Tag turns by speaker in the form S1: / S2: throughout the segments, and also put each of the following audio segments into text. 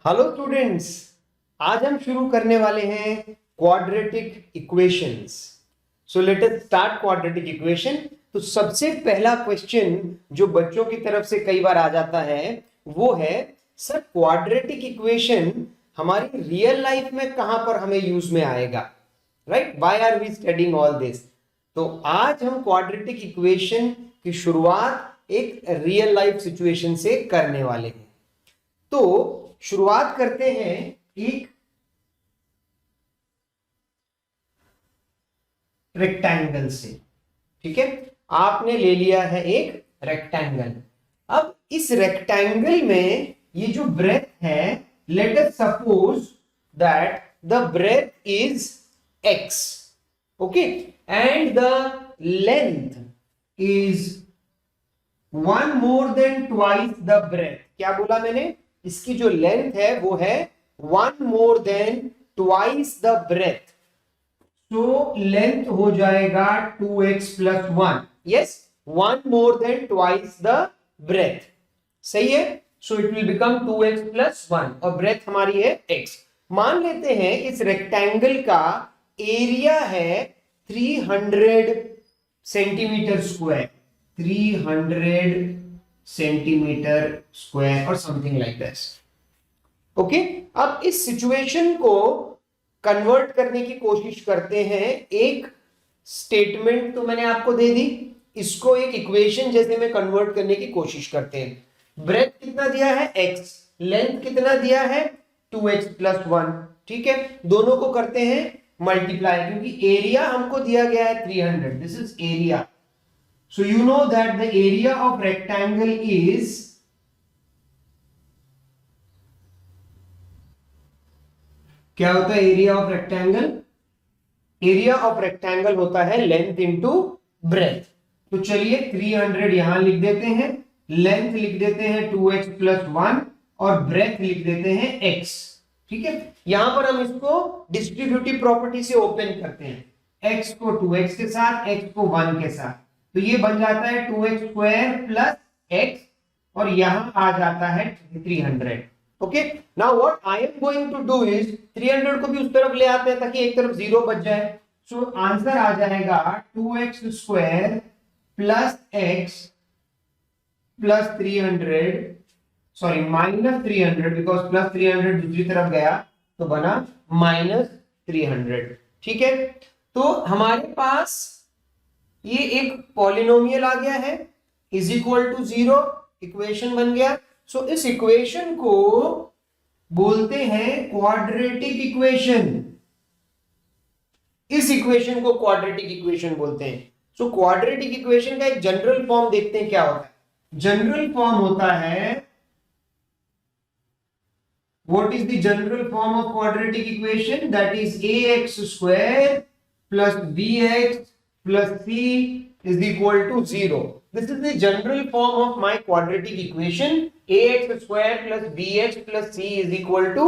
S1: Hello students, आज हम शुरू करने वाले हैं quadratic equations. So let us start quadratic equation. तो सबसे पहला क्वेश्चन जो बच्चों की तरफ से कई बार आ जाता है वो है, सर क्वाड्रेटिक इक्वेशन हमारी रियल लाइफ में कहां पर हमें यूज में आएगा, right? Why are we studying all this? तो आज हम क्वाड्रेटिक इक्वेशन की शुरुआत एक रियल लाइफ सिचुएशन से करने वाले हैं। तो शुरुआत करते हैं एक रेक्टेंगल से। ठीक है, आपने ले लिया है एक रेक्टेंगल। अब इस रेक्टेंगल में ये जो ब्रेथ है, let us suppose that the breadth is x, okay, and the length is 1 more than twice the breadth। क्या बोला मैंने? इसकी जो लेंथ है वो है 1 more than twice the breadth। तो लेंथ हो जाएगा 2x plus 1। Yes, 1 more than twice the breadth। सही है। So it will become 2x plus 1 और ब्रेथ हमारी है x। मान लेते हैं इस रेक्टेंगल का एरिया है 300 सेंटीमीटर स्क्वायर, 300 सेंटीमीटर स्क्वायर और समथिंग लाइक दिस। ओके, अब इस सिचुएशन को कन्वर्ट करने की कोशिश करते हैं। एक स्टेटमेंट तो मैंने आपको दे दी, इसको एक इक्वेशन जैसे में कन्वर्ट करने की कोशिश करते हैं। ब्रेथ कितना दिया है x, लेंथ कितना दिया है 2x plus 1। ठीक है, दोनों को करते हैं मल्टीप्लाई, क्योंकि एरिया हमको दिया गया है 300। This is area. So you know that the area of rectangle is क्या होता है? Area of rectangle, area of rectangle होता है लेंथ इंटू ब्रेथ। तो चलिए 300 यहां लिख देते हैं, लेंथ लिख देते हैं 2x plus 1 और ब्रेथ लिख देते हैं x। ठीक है, यहां पर हम इसको डिस्ट्रीब्यूटिव प्रॉपर्टी से ओपन करते हैं, x को 2x के साथ, x को 1 के साथ। तो ये बन जाता है 2x स्क्वायर प्लस x और यहां आ जाता है 300। Okay, now what I am going to do is 300 को भी उस तरफ ले आते हैं ताकि एक तरफ जीरो बच जाए। सो आंसर आ जाएगा 2x square plus x plus 300, sorry minus 300, because plus 300 दूसरी तरफ गया तो बना माइनस 300। ठीक है, तो हमारे पास ये एक पॉलिनोमियल आ गया है, इज इक्वल टू 0, इक्वेशन बन गया। सो इस इक्वेशन को बोलते हैं क्वाड्रेटिक इक्वेशन। इस इक्वेशन को क्वाड्रेटिक इक्वेशन बोलते हैं। सो क्वाड्रेटिक इक्वेशन का एक जनरल फॉर्म देखते हैं क्या होता है। जनरल फॉर्म होता है, what is the general form of quadratic equation? That is ax square plus bx plus c is equal to 0. This is the general form of my quadratic equation, ax square plus bx plus c is equal to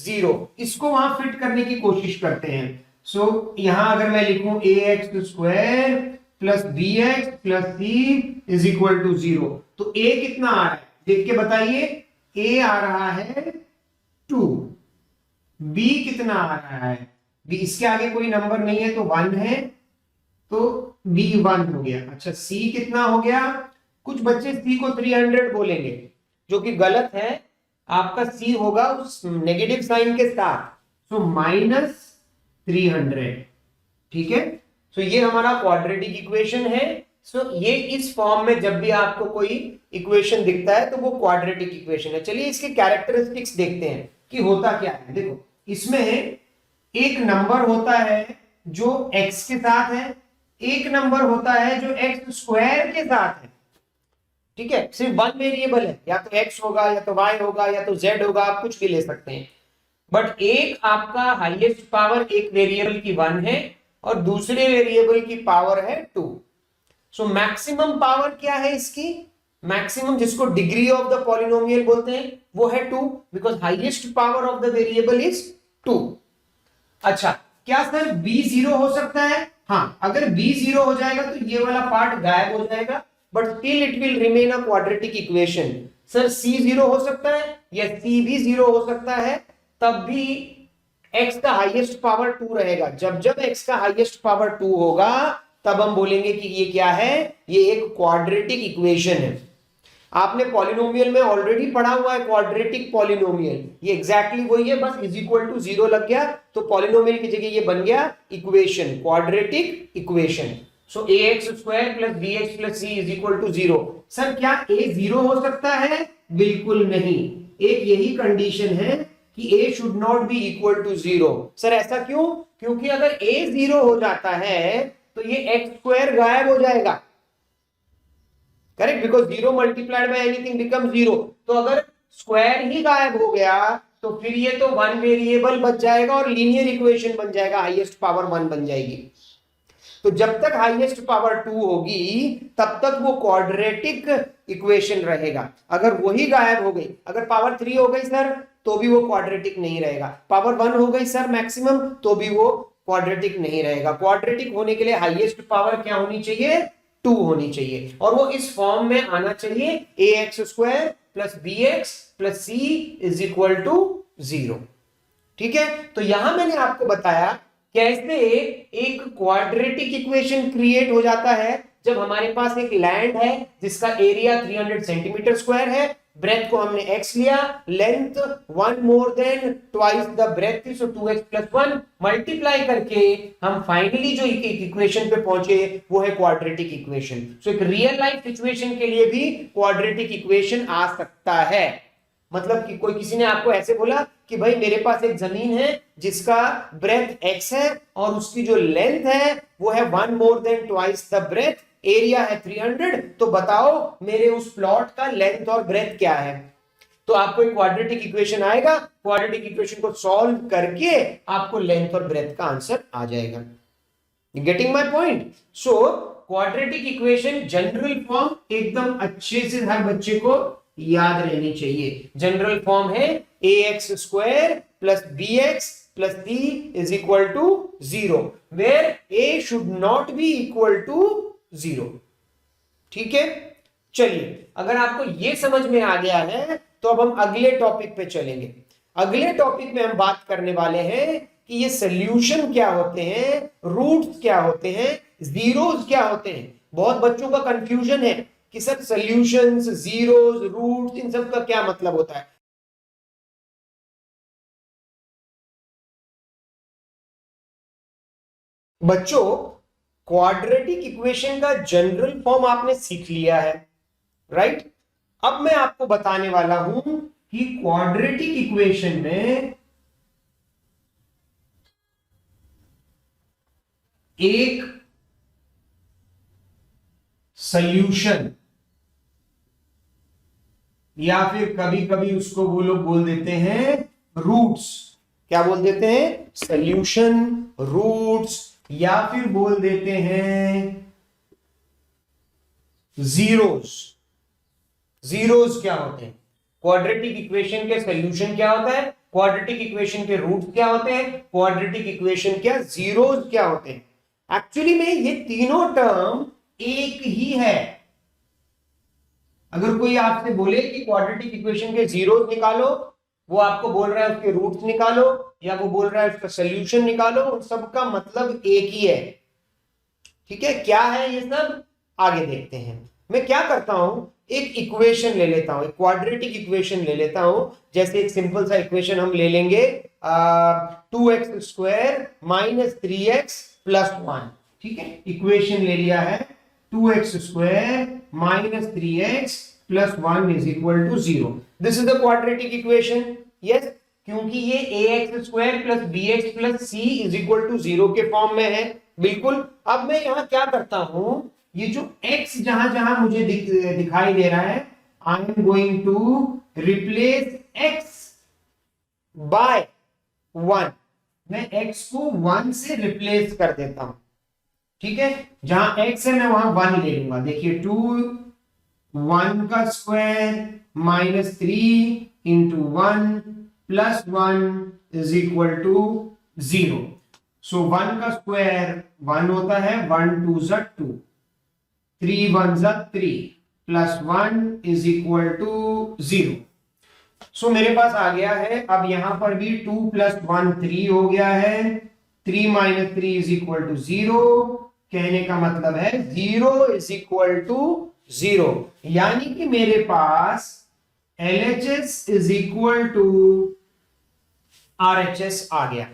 S1: 0. इसको वहां fit करने की कोशिश करते हैं। सो यहां अगर मैं लिखूं ax square plus bx plus c is equal to 0, तो a कितना आ रहा है देख के बताइए। a आ रहा है 2, b कितना आ रहा है? b, इसके आगे कोई नंबर नहीं है तो 1 है, तो b 1 हो गया। अच्छा, c कितना हो गया? कुछ बच्चे c को 300 बोलेंगे, जो कि गलत है। आपका c होगा उस नेगेटिव साइन के साथ, सो माइनस 300। ठीक है, सो ये हमारा क्वाड्रेटिक इक्वेशन है। सो ये इस फॉर्म में जब भी आपको कोई इक्वेशन दिखता है तो वो क्वाड्रेटिक इक्वेशन है। चलिए इसके कैरेक्टरिस्टिक्स देखते हैं कि होता क्या है। देखो, इसमें एक नंबर होता है जो x के साथ है, एक नंबर होता है जो x स्क्वायर के साथ है। ठीक है, सिर्फ वन वेरिएबल है, या तो x होगा या तो y होगा या तो z होगा, आप कुछ भी ले सकते हैं। बट एक आपका हाईएस्ट पावर एक वेरिएबल की 1 है और दूसरे वेरिएबल की पावर है 2। सो मैक्सिमम पावर क्या है इसकी? मैक्सिमम, जिसको डिग्री ऑफ द पॉलिनोमियल बोलते हैं, वो है 2, because highest power of the variable is 2। अच्छा, क्या सर b 0 हो सकता है? हाँ, अगर b 0 हो जाएगा तो ये वाला पार्ट गायब हो जाएगा, but still it will remain a quadratic equation. Sir c 0 हो सकता है या c भी 0 हो सकता है, तब भी x का हाईएस्ट पावर 2 रहेगा। जब जब x का हाईएस्ट पावर 2 होगा तब हम बोलेंगे कि ये क्या है, ये एक क्वाड्रेटिक इक्वेशन है। आपने पॉलिनोमियल में ऑलरेडी पढ़ा हुआ है क्वाड्रेटिक पॉलिनोमियल, ये एग्जैक्टली वही है, बस इज इक्वल टू 0 लग गया तो पॉलिनोमियल की जगह ये बन गया equation, quadratic equation. So ax square plus bx plus c is equal to 0। Sir क्या a 0 हो सकता है? बिल्कुल नहीं, एक यही कंडीशन है कि a should not be equal to 0। Sir ऐसा क्यों? क्योंकि अगर a 0 हो जाता है तो ये x स्क्वायर गायब हो जाएगा, correct, because 0 multiplied by anything become 0। तो अगर स्क्वायर ही गायब हो गया तो फिर ये तो वन वेरिएबल बच जाएगा और लीनियर इक्वेशन बन जाएगा, हाईएस्ट पावर 1 बन जाएगी। तो जब तक हाईएस्ट पावर 2 होगी तब तक वो क्वाड्रेटिक इक्वेशन रहेगा। अगर वही गायब हो गई, अगर पावर 3 हो गई सर तो भी वो क्वाड्रेटिक नहीं रहेगा, पावर 1 हो गई सर मैक्सिमम तो भी वो क्वाड्रेटिक नहीं रहेगा। क्वाड्रेटिक होने के लिए हाईएस्ट पावर क्या होनी चाहिए? 2 होनी चाहिए, और वो इस फॉर्म में आना चाहिए ax square plus bx plus c is equal to 0। ठीक है, तो यहां मैंने आपको बताया कैसे एक क्वाड्रेटिक इक्वेशन क्रिएट हो जाता है जब हमारे पास एक लैंड है जिसका एरिया 300 सेंटीमीटर स्क्वायर है, ब्रेथ को हमने x लिया, length 1 more than twice the breadth, so 2x plus 1 multiply करके हम फाइनली जो एक इक्वेशन पे पहुंचे वो है क्वाड्रेटिक इक्वेशन। सो एक रियल लाइफ सिचुएशन के लिए भी क्वाड्रेटिक इक्वेशन आ सकता है। मतलब कि कोई किसी ने आपको ऐसे बोला कि भाई मेरे पास एक जमीन है जिसका ब्रेथ x है और उसकी जो लेंथ है वो है 1 more than twice the breadth, area है 300, तो बताओ मेरे उस प्लॉट का लेंथ और ब्रेथ क्या है। तो आपको एक क्वाड्रेटिक इक्वेशन आएगा, क्वाड्रेटिक इक्वेशन को सॉल्व करके आपको लेंथ और ब्रेथ का आंसर आ जाएगा। Getting my point? So quadratic equation general form एकदम अच्छे से हर बच्चे को याद रहनी चाहिए। जनरल फॉर्म है ax square plus bx plus c is equal to 0, where a should not be equal to 0। ठीक है, चलिए अगर आपको ये समझ में आ गया है तो अब हम अगले टॉपिक पे चलेंगे। अगले टॉपिक में हम बात करने वाले हैं कि ये सॉल्यूशन क्या होते हैं, रूट्स क्या होते हैं, जीरोस क्या होते हैं। बहुत बच्चों का कंफ्यूजन है कि सर सॉल्यूशंस, जीरोस, रूट्स, इन सब का क्या मतलब होता है। बच्चों क्वाड्रेटिक इक्वेशन का जनरल फॉर्म आपने सीख लिया है, राइट? अब मैं आपको बताने वाला हूं कि क्वाड्रेटिक इक्वेशन में एक सॉल्यूशन, या फिर कभी कभी उसको वो लोग बोल देते हैं रूट्स। क्या बोल देते हैं? सॉल्यूशन, रूट्स, या फिर बोल देते हैं जीरोस। जीरोस क्या होते हैं? क्वाड्रेटिक इक्वेशन के सॉल्यूशन क्या होता है, क्वाड्रेटिक इक्वेशन के रूट्स क्या होते हैं, क्वाड्रेटिक इक्वेशन क्या जीरोस क्या होते हैं। एक्चुअली में ये तीनों टर्म एक ही है। अगर कोई आपसे बोले कि क्वाड्रेटिक इक्वेशन के जीरोस निकालो, वो आपको बोल रहा है उसके रूट्स निकालो, या वो बोल रहा है उसका सॉल्यूशन निकालो, उन सबका मतलब एक ही है। ठीक है, क्या है ये सब आगे देखते हैं। मैं क्या करता हूं, एक इक्वेशन ले लेता हूं, एक क्वाड्रेटिक इक्वेशन ले लेता हूं। जैसे एक सिंपल सा इक्वेशन हम ले लेंगे 2x square minus 3x plus 1। ठीक है, इक्वेशन ले लिया है 2x square minus 3x plus 1 is equal to 0। This is the quadratic equation. Yes, क्योंकि ये ax square plus bx plus c is equal to 0 के फॉर्म में है। बिल्कुल। अब मैं यहां क्या करता हूं, ये जो x जहां जहां मुझे दिखाई दे रहा है, I am going to replace x by 1। मैं x को 1 से रिप्लेस कर देता हूं। ठीक है, जहां x है मैं वहां 1 ले लूंगा। देखिए 2 1 का square minus 3 into 1 plus 1 is equal to 0। So 1 का स्क्वायर 1 होता है, 1 2 2, 3 1 3 प्लस 1 इज इक्वल टू 0। सो मेरे पास आ गया है, अब यहां पर भी 2 प्लस 1 3 हो गया है, 3 माइनस 3 इज इक्वल टू 0। कहने का मतलब है 0 इज इक्वल टू 0, यानी कि मेरे पास LHS is equal to RHS आ गया।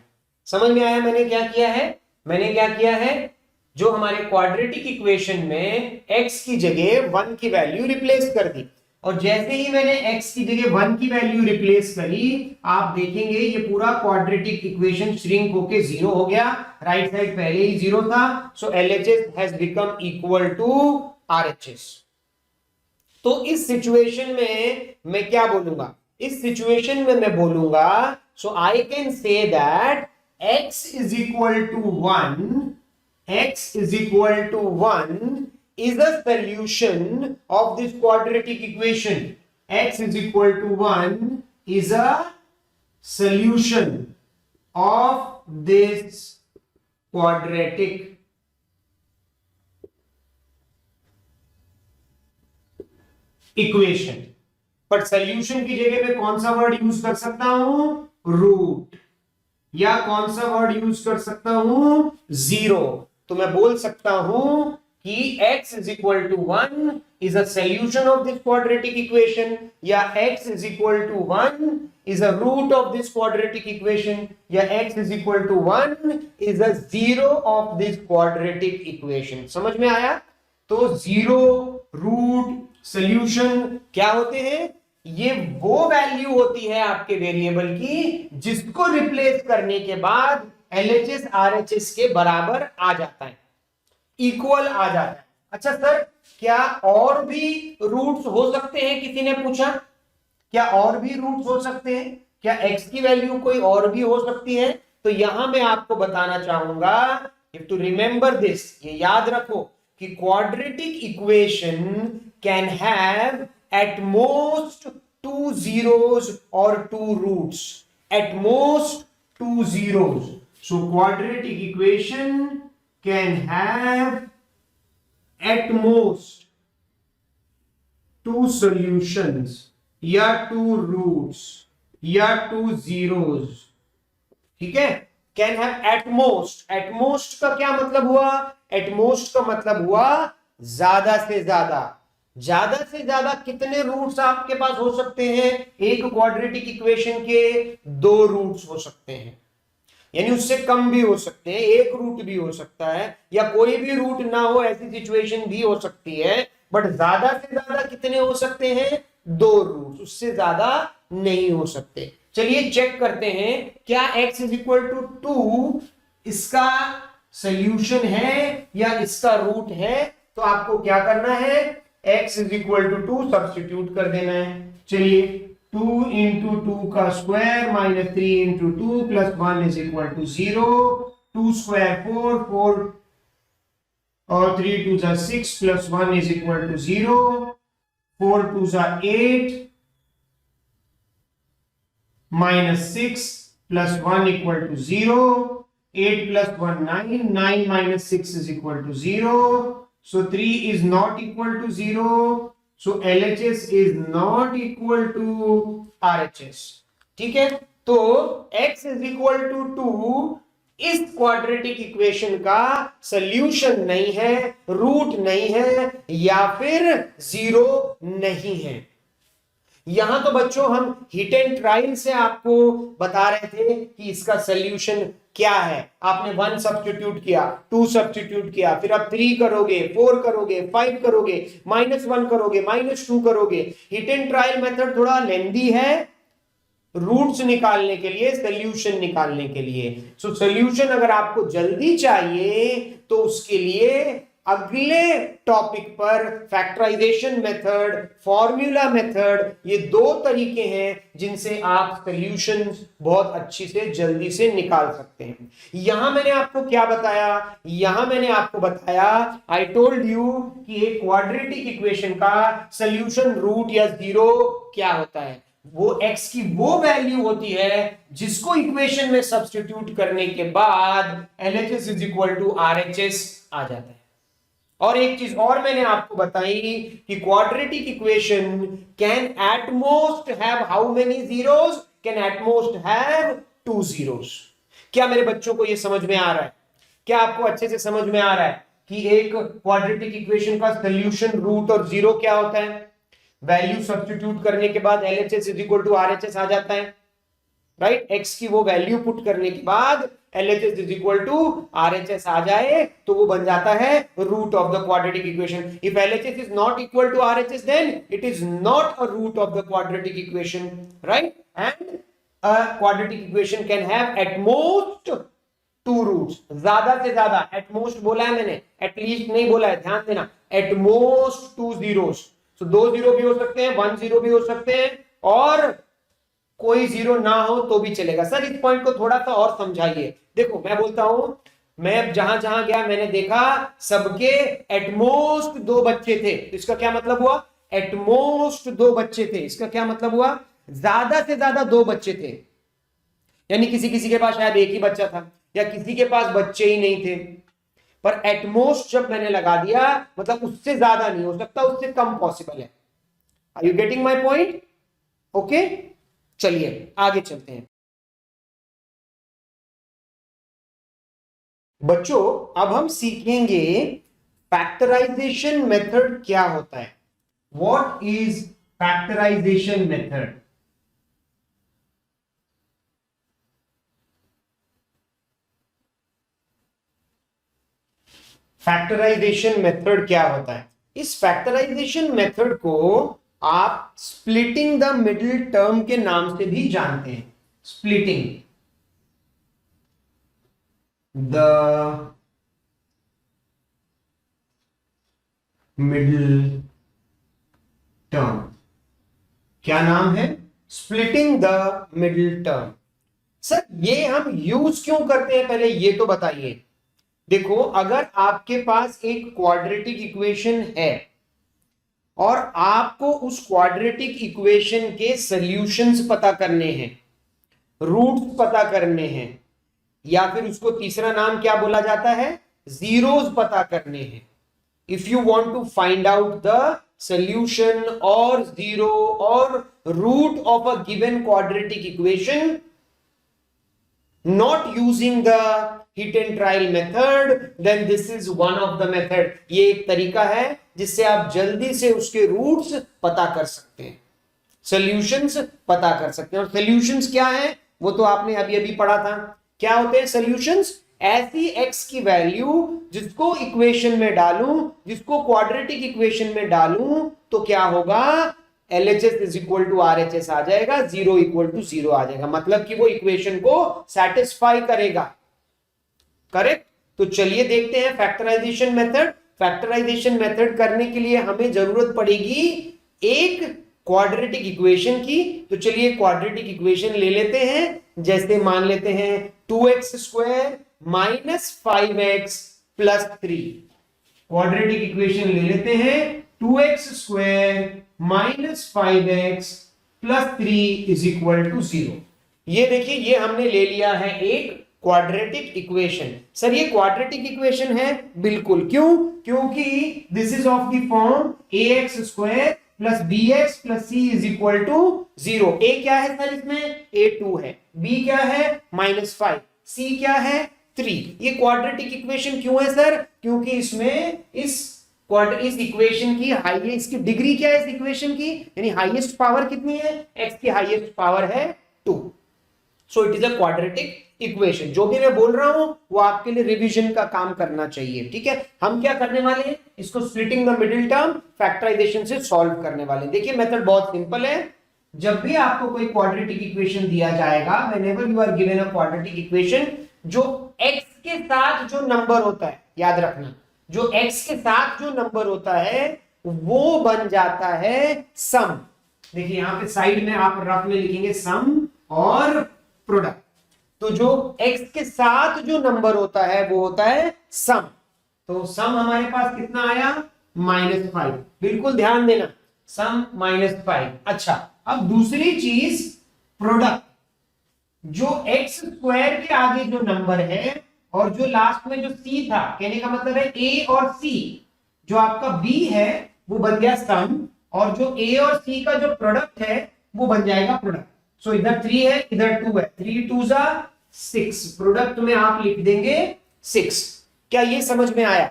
S1: समझ में आया मैंने क्या किया है? मैंने क्या किया है, जो हमारे क्वाड्रेटिक इक्वेशन में x की जगह 1 की वैल्यू रिप्लेस कर दी, और जैसे ही मैंने x की जगह 1 की वैल्यू रिप्लेस करी, आप देखेंगे ये पूरा क्वाड्रेटिक इक्वेशन श्रिंक होके 0 हो गया। राइट साइड पहले ही 0 था, so LHS has become equal to RHS। तो इस सिचुएशन में मैं क्या बोलूंगा? इस सिचुएशन में मैं बोलूंगा, so I can say that x is equal to 1, x is equal to 1 is a solution of this quadratic equation. X is equal to 1 is a solution of this quadratic equation. पर solution की जगह में कौन सा word use कर सकता हूं? Root. या कौन सा वर्ड यूज कर सकता हूं? जीरो। तो मैं बोल सकता हूं कि x is equal to 1 is a solution of this quadratic equation, या x is equal to 1 is a root of this quadratic equation, या x is equal to 1 is a zero of this quadratic equation। समझ में आया? तो zero, root, solution क्या होते हैं? ये वो वैल्यू होती है आपके वेरिएबल की जिसको रिप्लेस करने के बाद LHS RHS के बराबर आ जाता है, इक्वल आ जाता है। अच्छा सर, क्या और भी रूट्स हो सकते हैं? किसी ने पूछा, क्या और भी रूट्स हो सकते हैं? क्या x की वैल्यू कोई और भी हो सकती है? तो यहां मैं आपको बताना चाहूंगा, इफ टू रिमेंबर दिस, ये याद रखो कि quadratic equation can have at most 2 zeros or 2 roots, at most 2 zeros. So quadratic equation can have at most 2 solutions या 2 roots या 2 zeros। ठीक है? Can have at most। at most का क्या मतलब हुआ? at most का मतलब हुआ ज्यादा से ज्यादा। ज्यादा से ज्यादा कितने रूट्स आपके पास हो सकते हैं? एक क्वाड्रेटिक इक्वेशन के 2 रूट्स हो सकते हैं, यानी उससे कम भी हो सकते हैं, एक रूट भी हो सकता है, या कोई भी रूट ना हो ऐसी सिचुएशन भी हो सकती है। बट ज्यादा से ज्यादा कितने हो सकते हैं? 2 रूट्स, उससे ज्यादा नहीं हो सकते। चलिए चेक करते हैं, क्या x इज इक्वल टू 2 इसका सॉल्यूशन है या इसका रूट है? तो आपको क्या करना है? x is equal to 2 substitute कर देना है। चलिए 2 इंटू 2 का square minus 3 into 2 plus 1 is equal to 0। 2 square 4, 4 और 3 2 जा 6 प्लस 1 इज इक्वल टू 0। 4 2 जा 8 minus 6 plus 1 equal to 0। 8 plus 1 9, 9 minus 6 is equal to 0. So 3 is not equal to 0. So LHS is not equal to RHS. ठीक है? तो x is equal to 2 इस quadratic equation का solution नहीं है, root नहीं है, या फिर जीरो नहीं है। यहां तो बच्चों हम हिट एंड ट्रायल से आपको बता रहे थे कि इसका सॉल्यूशन क्या है। आपने 1 सब्स्टिट्यूट किया, 2 सब्स्टिट्यूट किया, फिर आप 3 करोगे, 4 करोगे, 5 करोगे, -1 करोगे, -2 करोगे। हिट एंड ट्रायल मेथड थोड़ा लेंदी है रूट्स निकालने के लिए, सॉल्यूशन निकालने के लिए। सो सॉल्यूशन अगर आपको जल्दी चाहिए तो उसके लिए अगले टॉपिक पर फैक्टराइजेशन मेथड, फॉर्मूला मेथड, ये 2 तरीके हैं जिनसे आप सॉल्यूशन बहुत अच्छी से जल्दी से निकाल सकते हैं। यहां मैंने आपको क्या बताया? यहां मैंने आपको बताया, आई टोल्ड यू कि एक क्वाड्रेटिक इक्वेशन का सॉल्यूशन रूट या जीरो क्या होता है? वो x की वो वैल्यू होती है जिसको इक्वेशन में सब्स्टिट्यूट करने के बाद LHS is equal to RHS आ जाता है। और एक चीज और मैंने आपको बताई कि quadratic equation can at most have how many zeros, can at most have 2 zeros. क्या मेरे बच्चों को यह समझ में आ रहा है? क्या आपको अच्छे से समझ में आ रहा है कि एक क्वाड्रेटिक इक्वेशन का सोल्यूशन रूट और जीरो क्या होता है? वैल्यू सब्स्टिट्यूट करने के बाद LHS is equal to RHS आ जाता है, राइट? एक्स की वो वैल्यू पुट करने के बाद LHS is equal to RHS आ जाए तो वो बन जाता है root of the quadratic equation. If LHS is not equal to RHS then it is not a root of the quadratic equation, right? And a quadratic equation can have at most 2 roots. ज्यादा से ज्यादा, at most बोला है मैंने, at least नहीं बोला है, ध्यान देना। एट मोस्ट 2 जीरोस, तो 2 जीरो भी हो सकते हैं, 1 जीरो भी हो सकते हैं, और कोई जीरो ना हो तो भी चलेगा। सर इस पॉइंट को थोड़ा सा और समझाइए। देखो मैं बोलता हूं, मैं जहां जहां गया मैंने देखा सबके एटमोस्ट 2 बच्चे थे, तो इसका क्या मतलब हुआ? एटमोस्ट 2 बच्चे थे, इसका क्या मतलब हुआ? ज्यादा से ज्यादा 2 बच्चे थे। यानी किसी किसी के पास शायद एक ही बच्चा था, या किसी के पास बच्चे ही नहीं थे। पर एटमोस्ट जब मैंने लगा दिया मतलब उससे ज्यादा नहीं हो सकता, उससे कम पॉसिबल है। Are you getting my point? Okay, चलिए आगे चलते हैं। बच्चों अब हम सीखेंगे फैक्टराइजेशन मेथड क्या होता है। What is factorization method? Factorization method क्या होता है? इस फैक्टराइजेशन मेथड को आप स्प्लिटिंग द मिडिल टर्म के नाम से भी जानते हैं। स्प्लिटिंग द मिडिल टर्म, क्या नाम है? Splitting the middle term. Sir ये हम यूज क्यों करते हैं, पहले ये तो बताइए। देखो अगर आपके पास एक क्वाड्रेटिक इक्वेशन है और आपको उस क्वाड्रेटिक इक्वेशन के सॉल्यूशंस पता करने हैं, रूट्स पता करने हैं, या फिर उसको तीसरा नाम क्या बोला जाता है? जीरोस पता करने हैं। If you want to find out the solution or zero or root of a given quadratic equation not using the hit and trial method, then this is one of the method। ये एक तरीका है जिससे आप जल्दी से उसके roots पता कर सकते हैं, सॉल्यूशंस पता कर सकते हैं। और सॉल्यूशंस क्या है वो तो आपने अभी अभी पढ़ा था। क्या होते हैं सॉल्यूशंस? ऐसी x की वैल्यू जिसको इक्वेशन में डालूं, जिसको क्वाड्रेटिक इक्वेशन में डालूं तो क्या होगा? LHS is equal to RHS आ जाएगा, 0 इक्वल टू 0 आ जाएगा, मतलब कि वो इक्वेशन को सेटिस्फाई करेगा। करेक्ट? तो चलिए देखते हैं फैक्टराइजेशन मेथड। फैक्टराइजेशन मेथड करने के लिए हमें जरूरत पड़ेगी एक क्वाड्रेटिक इक्वेशन की। तो चलिए क्वाड्रेटिक इक्वेशन ले लेते हैं, जैसे मान लेते हैं 2x square minus 5x plus 3। Quadratic equation ले लेते हैं 2x square minus 5x plus 3 is equal to 0। ये देखिए ये हमने ले लिया है एक क्वाड्रेटिक इक्वेशन। सर ये क्वाड्रेटिक इक्वेशन है? बिल्कुल। क्यों? क्योंकि this is of the form ax square plus bx plus c is equal to 0। a क्या है सर इसमें? a 2 है, b क्या है? -5, c क्या है? 3। ये क्वाड्रेटिक इक्वेशन क्यों है सर? क्योंकि इसमें इस इक्वेशन की हाईएस्ट, इसकी डिग्री क्या है इस इक्वेशन की, यानी हाईएस्ट पावर कितनी है? x की हाईएस्ट पावर है 2। So it is a quadratic equation. जो भी मैं बोल रहा हूं वो आपके लिए रिवीजन का काम करना चाहिए, ठीक है? हम क्या करने वाले हैं? इसको splitting the middle term factorization से सॉल्व करने वाले हैं। देखिए मेथड बहुत सिंपल है। जब भी आपको कोई क्वाड्रेटिक इक्वेशन दिया जाएगा, whenever you are given a quadratic equation, जो x के साथ जो नंबर होता है, याद रखना, जो x के साथ जो नंबर होता है वो बन जाता है सम। देखिए यहां पे साइड में आप रफ में लिखेंगे सम और प्रोडक्ट। तो जो x के साथ जो नंबर होता है वो होता है सम। तो सम हमारे पास कितना आया? -5। बिल्कुल ध्यान देना, सम -5। अच्छा अब दूसरी चीज प्रोडक्ट। जो x स्क्वायर के आगे जो नंबर है और जो लास्ट में जो c था, कहने का मतलब है a और c, जो आपका बी है वो बन गया सम, और जो ए और सी का जो प्रोडक्ट है वो बन जाएगा प्रोडक्ट। सो इधर 3 है, इधर 2 है, 3 2 जा 6, प्रोडक्ट में आप लिख देंगे 6। क्या ये समझ में आया?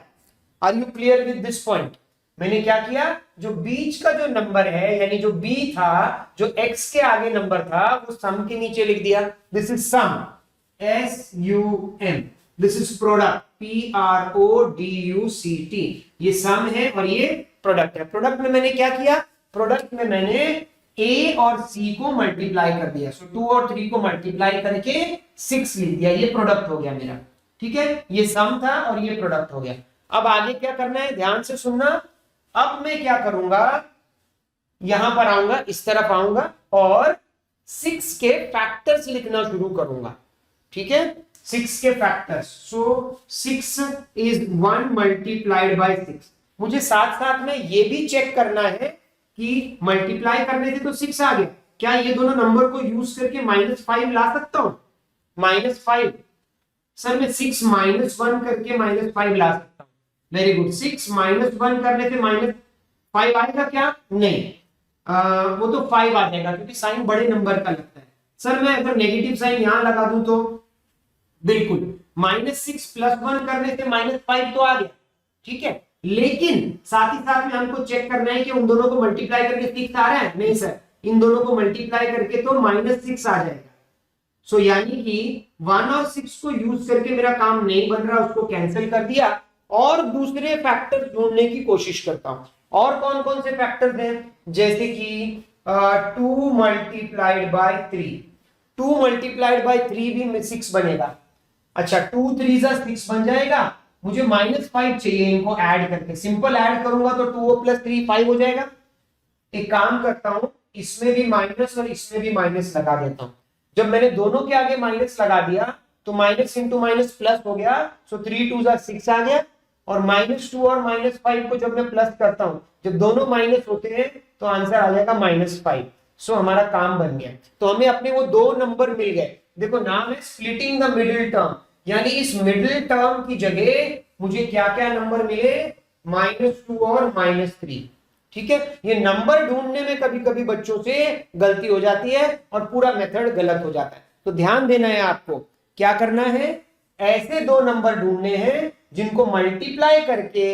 S1: Are you clear with this point? मैंने क्या किया, जो बीच का जो नंबर है यानी जो बी था, जो एक्स के आगे नंबर था, वो सम के नीचे लिख दिया। This is sum, SUM, this is product, PRODUCT। ये सम है और ये प्रोडक्ट है। प्रोडक्ट में मैंने क्या किया, प्रोडक्ट में मैंने ए और सी को मल्टीप्लाई कर दिया। सो 2 और 3 को मल्टीप्लाई करके 6 लिख दिया, ये प्रोडक्ट हो गया मेरा। ठीक है, ये सम था और ये प्रोडक्ट हो गया। अब आगे क्या करना है, ध्यान से सुनना। अब मैं क्या करूंगा, यहां पर आऊंगा, इस तरफ आऊंगा और 6 के फैक्टर्स लिखना शुरू करूंगा। ठीक है, 6 के factors. So 6 is 1 multiplied by 6। मुझे साथ साथ में ये भी चेक करना है कि मल्टीप्लाई करने से तो 6 आ गया, क्या ये दोनों नंबर को यूज करके -5 ला सकता हूं? -5 सर मैं 6 -1 करके -5 ला सकता हूं। वेरी गुड, 6 -1 करने से -5 आएगा क्या? नहीं, वो तो 5 आ जाएगा क्योंकि साइन बड़े नंबर का लगता है। सर मैं अगर नेगेटिव साइन यहां लगा दूं तो बिल्कुल, -6 + 1 करने से -5 तो आ गया। ठीक है, लेकिन साथ ही साथ में हमको चेक करना है कि उन दोनों को मल्टीप्लाई करके 6 आ रहा है। नहीं सर, इन दोनों को मल्टीप्लाई करके तो -6 आ जाएगा। सो यानी कि 1 और 6 को यूज करके मेरा काम नहीं बन रहा, उसको कैंसिल कर दिया और दूसरे फैक्टर ढूंढने की कोशिश करता हूं। और कौन कौन से फैक्टर्स हैं, जैसे कि 2 मल्टीप्लाइड बाय 3, 2 मल्टीप्लाइड बाय 3 भी 6 बनेगा। अच्छा, 2 3 जा 6 बन जाएगा। मुझे -5 चाहिए, इनको ऐड करके सिंपल ऐड करूंगा तो 2 + 3 5 हो जाएगा। एक काम करता हूं, इसमें भी माइनस और इसमें भी माइनस लगा देता हूं। जब मैंने दोनों के आगे माइनस लगा दिया तो माइनस इंटू माइनस प्लस हो गया। सो 3 2 जा 6 आ गया, और -2 और -5 को जब मैं प्लस करता हूं, जब दोनों माइनस होते हैं तो आंसर आ जाएगा -5। सो हमारा काम बन गया। तो हमें अपने वो दो नंबर मिल गए। देखो, नाम है स्प्लिटिंग द मिडिल टर्म, यानी इस मिडिल टर्म की जगह मुझे क्या क्या नंबर मिले, -2 और -3। ठीक है, ये नंबर ढूंढने में कभी कभी बच्चों से गलती हो जाती है और पूरा मेथड गलत हो जाता है। तो ध्यान देना है आपको, क्या करना है, ऐसे दो नंबर ढूंढने हैं जिनको मल्टीप्लाई करके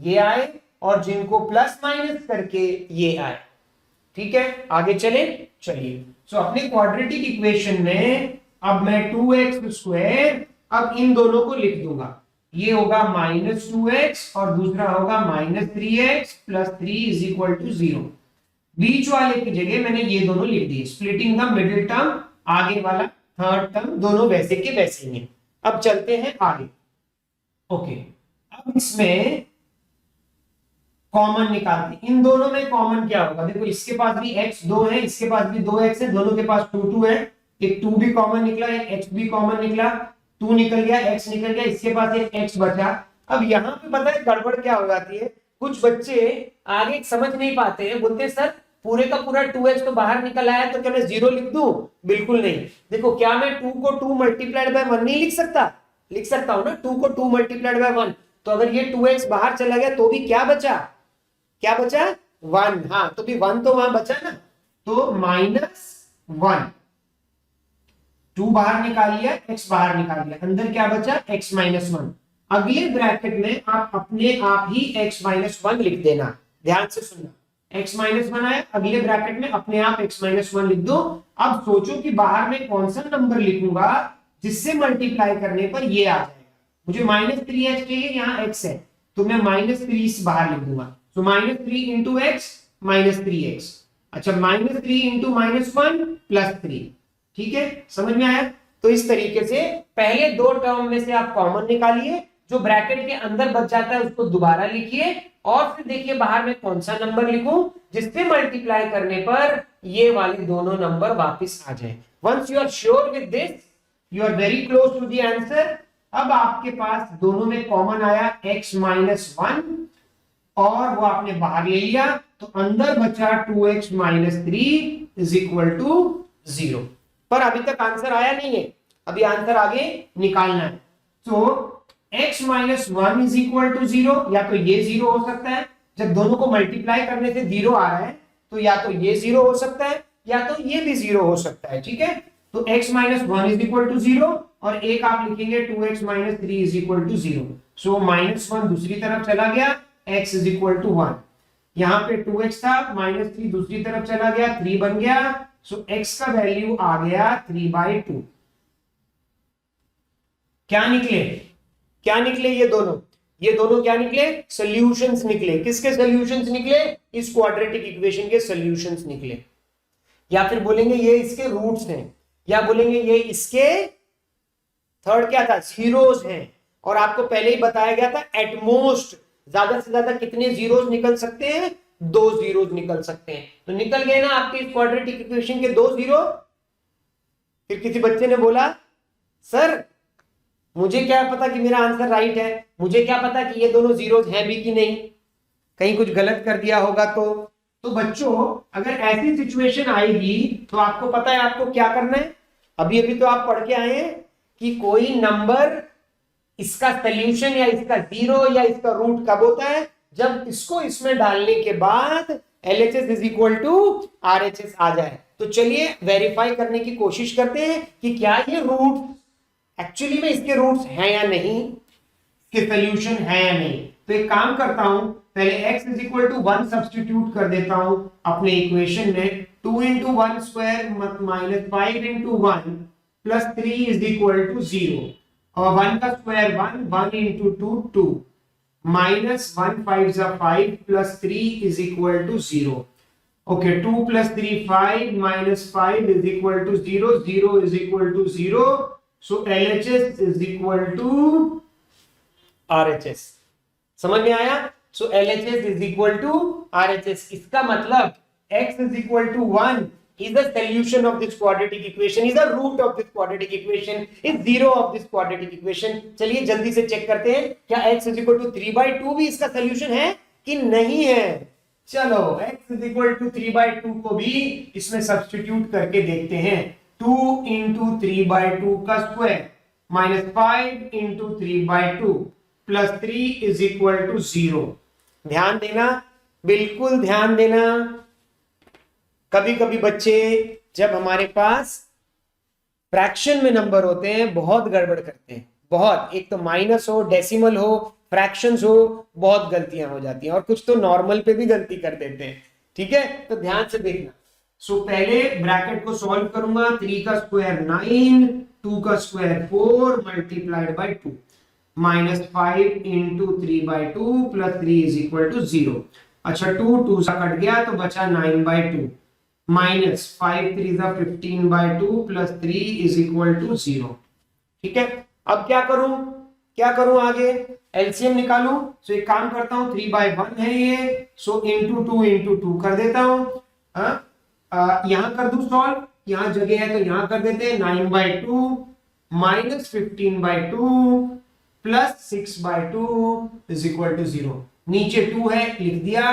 S1: ये आए और जिनको प्लस माइनस करके ये आए। ठीक है, आगे चलिए। सो अपने क्वाड्रेटिक इक्वेशन में अब मैं 2x², अब इन दोनों को लिख दूंगा। ये होगा -2x और दूसरा होगा -3x + 3 = 0। बीच वाले की जगह मैंने ये दोनों लिख दिए, स्प्लिटिंग द मिडिल टर्म। आगे वाला थर्ड टर्म दोनों वैसे के वैसे ही हैं। अब चलते हैं आगे। ओके, अब इसमें कॉमन निकालते हैं। इन दोनों में कॉमन क्या होगा, देखो इसके पास भी x 2 है, इसके पास भी 2x है, दोनों के पास 2 2 है। एक 2 भी कॉमन निकला, एक x भी कॉमन निकला, 2 निकल गया, x निकल गया, इसके पास एक x बचा। अब यहाँ पे पता है गड़बड़ क्या हो जाती है, कुछ बच्चे आगे समझ नहीं पाते हैं, बोलते हैं सर पूरे का पूरा 2x तो बाहर निकल आया, तो क्या मैं 0 लिख दूं? बिल्कुल नहीं। देखो, क्या मैं 2 को 2 × 1 नहीं लिख सकता? लिख सकता हूं ना, 2 को 2 × 1। तो अगर ये 2x बाहर चला गया तो भी क्या बचा, 1। हाँ, तो भी 1 तो वहां बचा ना, तो -1। 2 बाहर निकाल लिया, x बाहर निकाल लिया, अंदर क्या बचा, x - 1। अगले ब्रैकेट में आप अपने आप ही x - 1 लिख देना। ध्यान से सुनना, x - 1 आया, अगले ब्रैकेट में अपने आप x - 1 लिख दो। अब सोचो कि बाहर में कौन सा नंबर लिखूंगा जिससे मल्टीप्लाई करने पर ये आ जाएगा। मुझे -3x चाहिए, यहाँ x है, तो मैं -3 बाहर लिख दूंगा। तो -3 × x -3x। अच्छा, -3 × -1 + 3। ठीक है, समझ में आया? तो इस तरीके से पहले दो टर्म में से आप कॉमन निकालिए, जो ब्रैकेट के अंदर बच जाता है उसको दोबारा लिखिए, और फिर देखिए बाहर में कौन सा नंबर लिखूं जिससे मल्टीप्लाई करने पर ये वाले दोनों नंबर वापस आ जाए। Once you are sure with this, you are very close to the answer. अब आपके पास दोनों में कॉमन आया x - 1 और वो आपने बाहर ले लिया, तो अंदर बचा 2x - 3 = 0। पर अभी तक आंसर आया नहीं है, अभी आंसर आगे निकालना है। तो x minus one is equal to zero, या तो ये जीरो हो सकता है, जब दोनों को मल्टीप्लाई करने से जीरो आ रहा है तो या तो ये जीरो हो सकता है या तो ये भी जीरो हो सकता है, ठीक है। तो x minus one is equal to zero और एक आप लिखेंगे 2x minus three is equal to zero. So minus one दूसरी तरफ चला गया, x is equal to one. यहाँ पे 2x था, माइनस थ्री दूसरी तरफ चला गया, 3 बन गया। सो x का वैल्यू आ गया 3/2। क्या निकले, क्या निकले ये दोनों क्या निकले, सॉल्यूशंस निकले। किसके सॉल्यूशंस निकले, इस क्वाड्रेटिक इक्वेशन के सॉल्यूशंस निकले। या फिर बोलेंगे ये इसके रूट्स हैं, या बोलेंगे ये इसके थर्ड क्या था, जीरोस हैं। और आपको पहले ही बताया गया था एटमोस्ट ज्यादा से ज्यादा कितने जीरोस निकल सकते हैं, 2 जीरोस निकल सकते हैं। तो निकल गए ना आपके इस क्वाड्रेटिक इक्वेशन के 2 जीरो। फिर किसी बच्चे ने बोला सर मुझे क्या पता कि मेरा आंसर राइट है, मुझे क्या पता कि ये दोनों जीरोस हैं भी कि नहीं, कहीं कुछ गलत कर दिया होगा तो बच्चों अगर ऐसी सिचुएशन आएगी तो आपको पता है आपको क्या करना है। अभी अभी तो आप पढ़ के आए हैं कि कोई नंबर इसका सॉल्यूशन या इसका जीरो या इसका रूट कब होता है, जब इसको इसमें डालने के बाद LHS is equal to RHS आ जाए। तो चलिए वेरीफाई करने की कोशिश करते हैं कि क्या ये रूट एक्चुअली में इसके रूट्स हैं या नहीं, इसके सॉल्यूशन है या नहीं। तो एक काम करता हूं, पहले x is equal to 1 substitute कर देता हूं अपने इक्वेशन में। 2 into 1 square minus 5 into 1 plus 3 is equal to 0, और 1 का स्क्वायर 1 इंटू 2 2 माइनस 1 5 जा 5 plus 3 is equal to 0। Okay 2 plus 3 5 minus 5 is equal to 0, 0 is equal to 0। So LHS is equal to RHS। समझ में आया? So LHS is equal to RHS। इसका मतलब x is equal to 1 is the solution of this quadratic equation, is the root of this quadratic equation, is zero of this quadratic equation। चलिए जल्दी से check करते हैं क्या x is equal to 3/2 भी इसका solution है कि नहीं है। चलो x is equal to 3/2 को भी इसमें सब्स्टिट्यूट करके देखते हैं। 2 इंटू 3/2 का square minus 5 into 3/2 plus 3 is equal to 0। ध्यान देना, बिल्कुल ध्यान देना। कभी कभी बच्चे जब हमारे पास फ्रैक्शन में नंबर होते हैं बहुत गड़बड़ करते हैं, बहुत। एक तो माइनस हो, डेसिमल हो, फ्रैक्शंस हो, बहुत गलतियां हो जाती हैं, और कुछ तो नॉर्मल पे भी गलती कर देते हैं, ठीक है। तो ध्यान से देखना। सो पहले ब्रैकेट को सॉल्व करूंगा, 3 का स्क्वायर 9, 2 का square 4 multiplied by 2 minus 5 into 3/2 plus 3 is equal to 0। अच्छा 2 सा कट गया तो बचा 9/2 माइनस 5 3 सा 15/2 प्लस 3 इज इक्वल टू 0। ठीक है, अब क्या करूं आगे, एलसीएम निकालूं। सो एक काम करता हूं, 3/1 है ये, सो इंटू 2 इंटू 2 कर देता हूं। यहां कर दूं सॉल्व, यहां जगह है तो यहां कर देते हैं। 9/2 minus 15/2 plus 6/2 is equal to 0। नीचे 2 है, लिख दिया।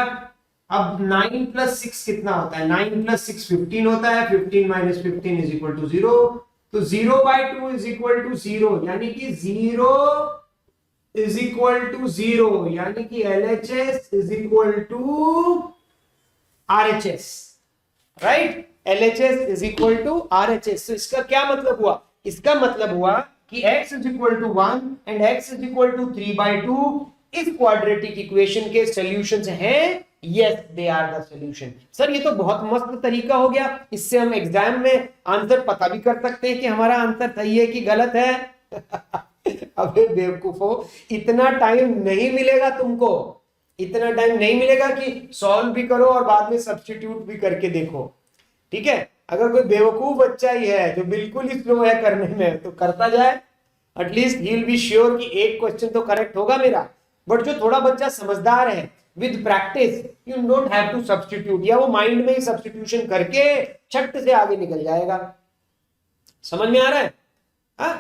S1: अब 9 प्लस 6 कितना होता है, 9 प्लस 6 15 होता है, 15 माइनस 15 इज इक्वल टू 0। तो 0/2 इज इक्वल टू 0, यानी कि 0 इज इक्वल टू 0, यानी कि LHS is equal to RHS, right. LHS is equal to RHS। तो इसका क्या मतलब हुआ, इसका मतलब हुआ कि x is equal to 1 and x is equal to 3/2 इस क्वाड्रेटिक इक्वेशन के सॉल्यूशंस हैं। Yes, they are the solution. Sir ये तो बहुत मस्त तरीका हो गया, इससे हम एग्जाम में आंसर पता भी कर सकते हैं कि हमारा आंसर सही है कि गलत है। अबे बेवकूफो, इतना टाइम नहीं मिलेगा तुमको, इतना टाइम नहीं मिलेगा कि सॉल्व भी करो और बाद में सब्स्टिट्यूट भी करके देखो, ठीक है। अगर कोई बेवकूफ बच्चा ही है जो बिल्कुल ही स्लो है करने में, तो करता जाए, at least he will be sure कि एक क्वेश्चन तो करेक्ट होगा मेरा। बट जो थोड़ा बच्चा समझदार है, with practice you don't have to substitute, या वो माइंड में ही सब्स्टिट्यूशन करके छट से आगे निकल जाएगा। समझ में आ रहा है?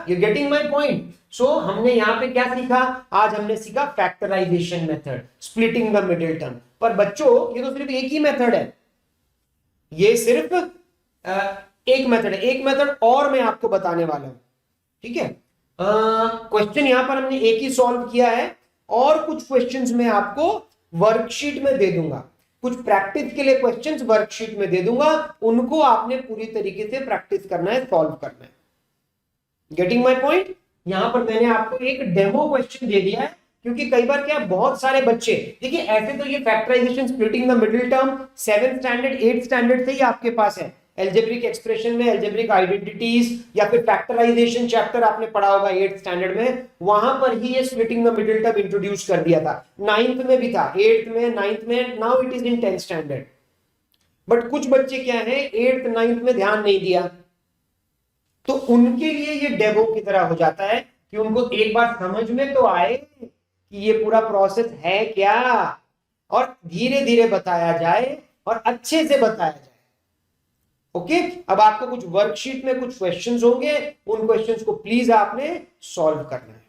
S1: You getting my point? So हमने यहां पे क्या सीखा, आज हमने सीखा factorization method, splitting the middle term. पर बच्चों ये तो सिर्फ एक ही मेथड है, ये सिर्फ एक मेथड है। एक मेथड और मैं आपको बताने वाला हूं, ठीक है। क्वेश्चन यहां पर हमने एक ही सॉल्व किया है और कुछ क्वेश्चंस मैं आपको वर्कशीट में दे दूंगा, कुछ प्रैक्टिस के लिए क्वेश्चंस वर्कशीट में दे दूंगा, उनको आपने पूरी तरीके से प्रैक्टिस करना है, सॉल्व करना है। Getting my point? यहां पर मैंने आपको एक डेमो क्वेश्चन दे दिया है, क्योंकि कई बार क्या बहुत सारे बच्चे, देखिए ऐसे तो ये factorization splitting the middle term 7th standard 8th standard से ही आपके पास है। एल्जेब्रिक एक्सप्रेशन में एल्जेब्रिक आइडेंटिटीज या फिर फैक्टराइजेशन चैप्टर आपने पढ़ा होगा 8th स्टैंडर्ड में, वहां पर ही ये splitting the middle term introduce कर दिया था। 9th में भी था, 8th में, 9th में, now it is in 10th standard. But कुछ बच्चे क्या है 8th 9th में ध्यान नहीं दिया, तो उनके लिए ये डेमो की तरह हो जाता है कि उनको एक बार समझ में तो आए कि ये पूरा प्रोसेस है क्या, और धीरे धीरे बताया जाए और अच्छे से बताया जाए। ओके, अब आपको कुछ वर्कशीट में कुछ क्वेश्चंस होंगे, उन क्वेश्चंस को प्लीज आपने सॉल्व करना है।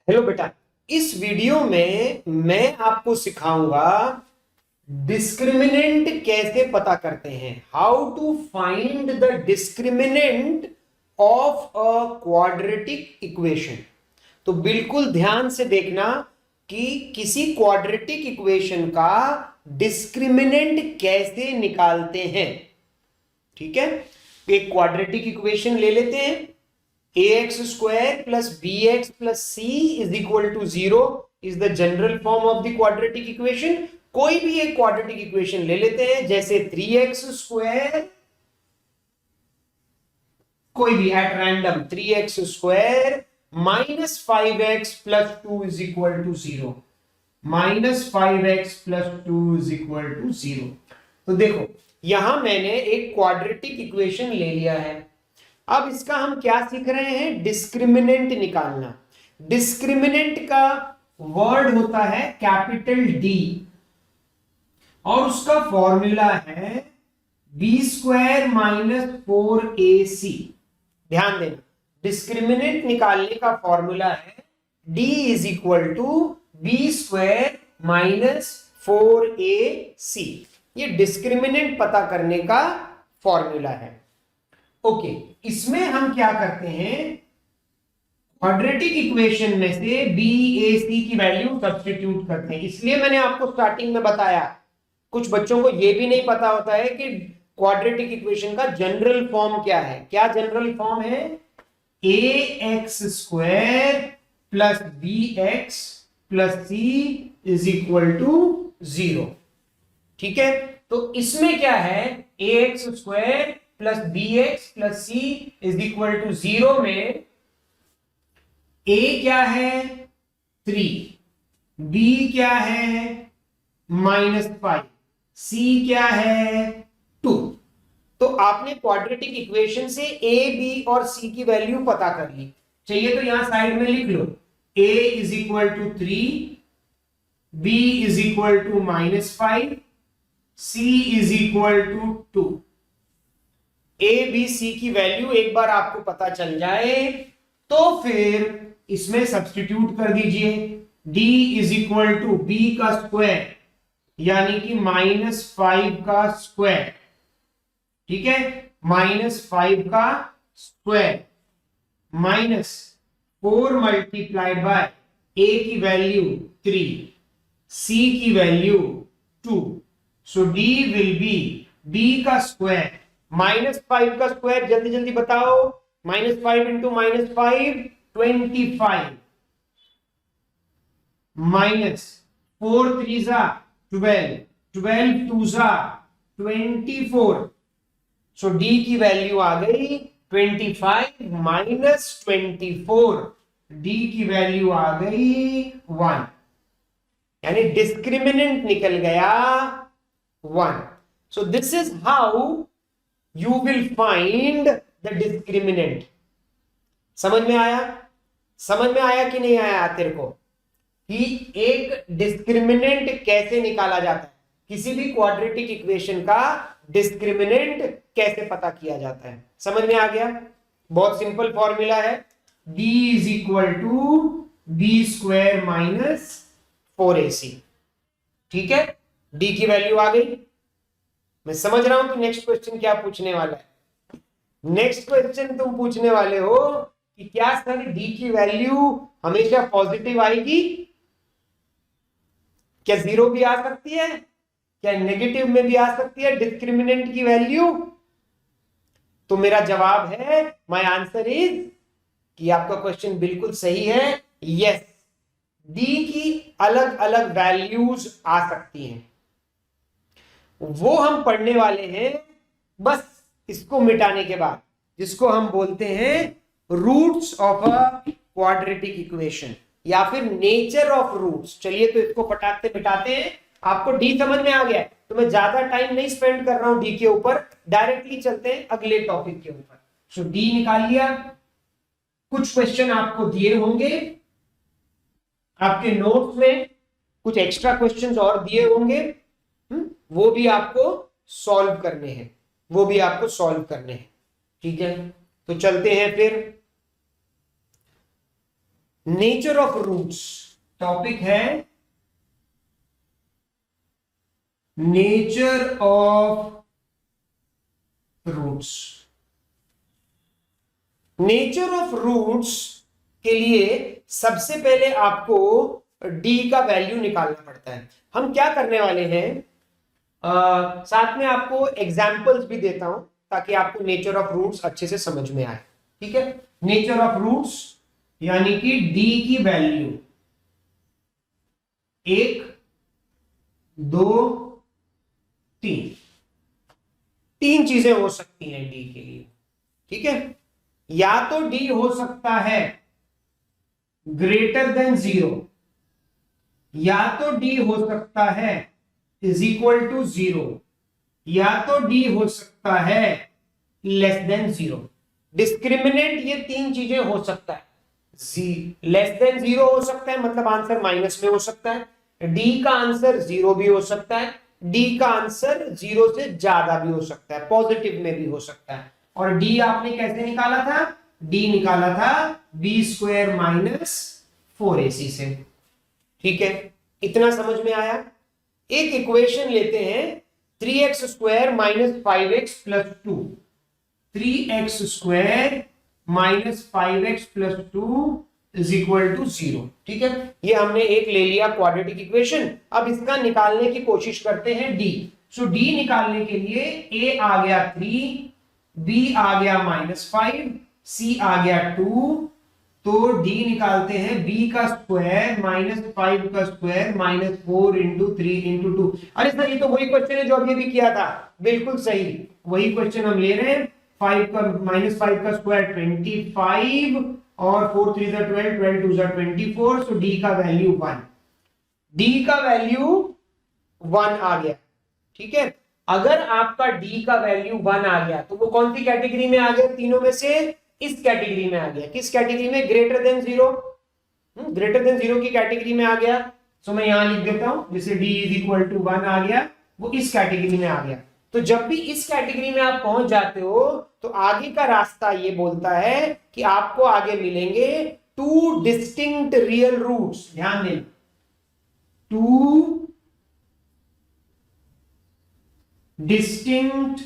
S1: हेलो बेटा, इस वीडियो में मैं आपको सिखाऊंगा डिस्क्रिमिनेंट कैसे पता करते हैं, how to find the discriminant of a quadratic equation. तो बिल्कुल ध्यान से देखना कि किसी क्वाड्रेटिक इक्वेशन का डिस्क्रिमिनेंट कैसे निकालते हैं। ठीक है, एक क्वाड्रेटिक इक्वेशन ले लेते हैं, ax square plus bx plus c is equal to 0 is the general form of the quadratic equation। कोई भी एक क्वाड्रेटिक इक्वेशन ले लेते हैं, जैसे 3x square, कोई भी at random 3x square minus 5x plus 2 is equal to 0, minus 5x plus 2 is equal to 0। तो देखो यहां मैंने एक क्वाड्रेटिक इक्वेशन ले लिया है, अब इसका हम क्या सीख रहे हैं, डिस्क्रिमिनेंट निकालना। डिस्क्रिमिनेंट का वर्ड होता है कैपिटल डी और उसका फॉर्मूला है बी स्क्वायर माइनस 4ac। ध्यान देना, डिस्क्रिमिनेंट निकालने का फॉर्मूला है d is equal to B square minus 4ac। ये डिस्क्रिमिनेंट पता करने का फॉर्मूला है। ओके, इसमें हम क्या करते हैं, क्वाड्रेटिक इक्वेशन में से बी ए सी की वैल्यू सब्स्टिट्यूट करते हैं। इसलिए मैंने आपको स्टार्टिंग में बताया, कुछ बच्चों को यह भी नहीं पता होता है कि क्वाड्रेटिक इक्वेशन का जनरल फॉर्म क्या है। क्या जनरल फॉर्म है, a x square plus b x plus c is equal to 0। ठीक है, तो इसमें क्या है, a x square plus b x plus c is equal to 0 में a क्या है 3, b क्या है -5, c क्या है 2। तो आपने क्वाड्रेटिक इक्वेशन से a b और c की वैल्यू पता कर ली। चाहिए तो यहां साइड में लिख लो, a is equal to 3, b is equal to -5, c is equal to 2। A B C की वैल्यू एक बार आपको पता चल जाए तो फिर इसमें सब्स्टिट्यूट कर दीजिए, d is equal to B का स्क्वायर यानी कि -5 का स्क्वायर। ठीक है, -5 का स्क्वायर -4 मल्टीप्लाइड बाय a की वैल्यू 3, c की value 2, so d will be b का स्क्वायर -5 का स्क्वायर, जल्दी जल्दी बताओ, -5 इंटू -5 25, -4 3 12, 12 2 24। सो d की वैल्यू आ गई 25 माइनस 24, d की वैल्यू आ गई 1, यानी डिस्क्रिमिनेंट निकल गया 1। सो this is how you will find the discriminant। समझ में आया, समझ में आया कि नहीं आया तेरे को कि एक डिस्क्रिमिनेंट कैसे निकाला जाता है, किसी भी क्वाड्रेटिक इक्वेशन का डिस्क्रिमिनेंट कैसे पता किया जाता है। समझ में आ गया, बहुत सिंपल फॉर्मूला है, d is equal to B square minus 4ac। ठीक है, d की वैल्यू आ गई। मैं समझ रहा हूं कि नेक्स्ट क्वेश्चन क्या पूछने वाला है। नेक्स्ट क्वेश्चन तुम पूछने वाले हो कि क्या सर डी की वैल्यू हमेशा पॉजिटिव आएगी, क्या जीरो भी आ सकती है, क्या नेगेटिव में भी आ सकती है डिस्क्रिमिनेंट की वैल्यू? तो मेरा जवाब है, माय आंसर इज, कि आपका क्वेश्चन बिल्कुल सही है, यस, डी की अलग अलग वैल्यूज आ सकती हैं, वो हम पढ़ने वाले हैं बस इसको मिटाने के बाद, जिसको हम बोलते हैं roots of a quadratic equation या फिर नेचर ऑफ रूट्स। चलिए तो इसको फटाक से मिटाते हैं। आपको डी समझ में आ गया है तो मैं ज्यादा टाइम नहीं स्पेंड कर रहा हूं डी के ऊपर, डायरेक्टली चलते हैं अगले टॉपिक के ऊपर। सो डी निकाल लिया। कुछ क्वेश्चन आपको दिए होंगे आपके नोट्स में, कुछ एक्स्ट्रा क्वेश्चंस और दिए होंगे, वो भी आपको सॉल्व करने हैं, वो भी आपको सॉल्व करने हैं। ठीक है, तो चलते हैं फिर। नेचर ऑफ रूट्स टॉपिक है, nature of roots. Nature of roots के लिए सबसे पहले आपको डी का वैल्यू निकालना पड़ता है। हम क्या करने वाले हैं, साथ में आपको एग्जाम्पल्स भी देता हूं ताकि आपको नेचर ऑफ रूट्स अच्छे से समझ में आए। ठीक है, नेचर ऑफ रूट्स यानी कि डी की वैल्यू 1, 2, 3, तीन चीजें हो सकती हैं डी के लिए। ठीक है, या तो डी हो सकता है ग्रेटर देन 0, या तो डी हो सकता है इज इक्वल टू 0, या तो डी हो सकता है लेस देन 0। डिस्क्रिमिनेंट ये तीन चीजें हो सकता है। लेस देन 0 हो सकता है, मतलब आंसर माइनस में हो सकता है। डी का आंसर 0 भी हो सकता है, डी का आंसर 0 से ज्यादा भी हो सकता है, पॉजिटिव में भी हो सकता है। और डी आपने कैसे निकाला था, डी निकाला था बी स्क्वायर माइनस 4ac से। ठीक है, इतना समझ में आया। एक इक्वेशन लेते हैं 3x square minus 5x plus 2, 3x square minus 5x plus 2 is equal to 0। ठीक है, ये हमने एक ले लिया क्वाड्रेटिक इक्वेशन। अब इसका निकालने की कोशिश करते हैं डी। सो डी निकालने के लिए a आ गया 3, b आ गया -5, c आ गया 2, तो d निकालते हैं b का स्क्वायर -5 का स्क्वायर -4 इंटू 3 इंटू 2। अरे सर ये तो वही क्वेश्चन है जो अभी भी किया था, बिल्कुल सही वही क्वेश्चन हम ले रहे हैं। 5 का -5 का स्क्वायर 25 और 4 3 12, 12 2 24, सो d का वैल्यू 1, d का वैल्यू 1 आ गया। ठीक है, अगर आपका d का वैल्यू 1 आ गया तो वो कौन सी कैटेगरी में आ गया, तीनों में से इस कैटेगरी में आ गया। किस कैटेगरी में, ग्रेटर देन 0, ग्रेटर देन 0 की कैटेगरी में आ गया। सो मैं यहां लिख देता हूं, जैसे d इज इक्वल टू 1 आ गया, वो इस कैटेगरी में आ गया। तो जब भी इस कैटेगरी में आप पहुंच जाते हो तो आगे का रास्ता ये बोलता है कि आपको आगे मिलेंगे 2 डिस्टिंक्ट रियल रूट्स। ध्यान दें, 2 डिस्टिंक्ट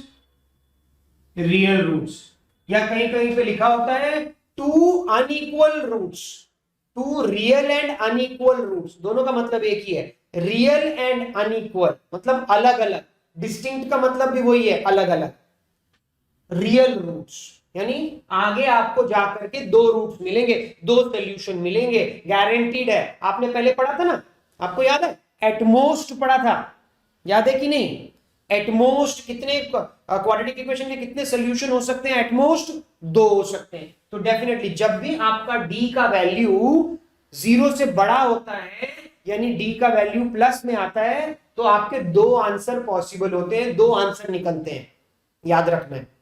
S1: रियल रूट्स, या कहीं कहीं पे लिखा होता है 2 unequal roots. 2 real and unequal roots, दोनों का मतलब एक ही है, रियल एंड अनइक्वल मतलब अलग अलग, डिस्टिंक्ट का मतलब भी वही है, अलग अलग। रियल रूट्स यानी आगे आपको जाकर के 2 रूट्स मिलेंगे, 2 सॉल्यूशन मिलेंगे, गारंटीड है। आपने पहले पढ़ा था ना, आपको याद है, एटमोस्ट पढ़ा था, याद है कि नहीं? एटमोस्ट कितने क्वाड्रेटिक इक्वेशन के कितने सॉल्यूशन हो सकते हैं, एटमोस्ट 2 हो सकते हैं। तो डेफिनेटली जब भी आपका डी का वैल्यू 0 से बड़ा होता है, यानी डी का वैल्यू प्लस में आता है, तो आपके 2 आंसर पॉसिबल होते हैं, 2 आंसर निकलते हैं, याद रखना है।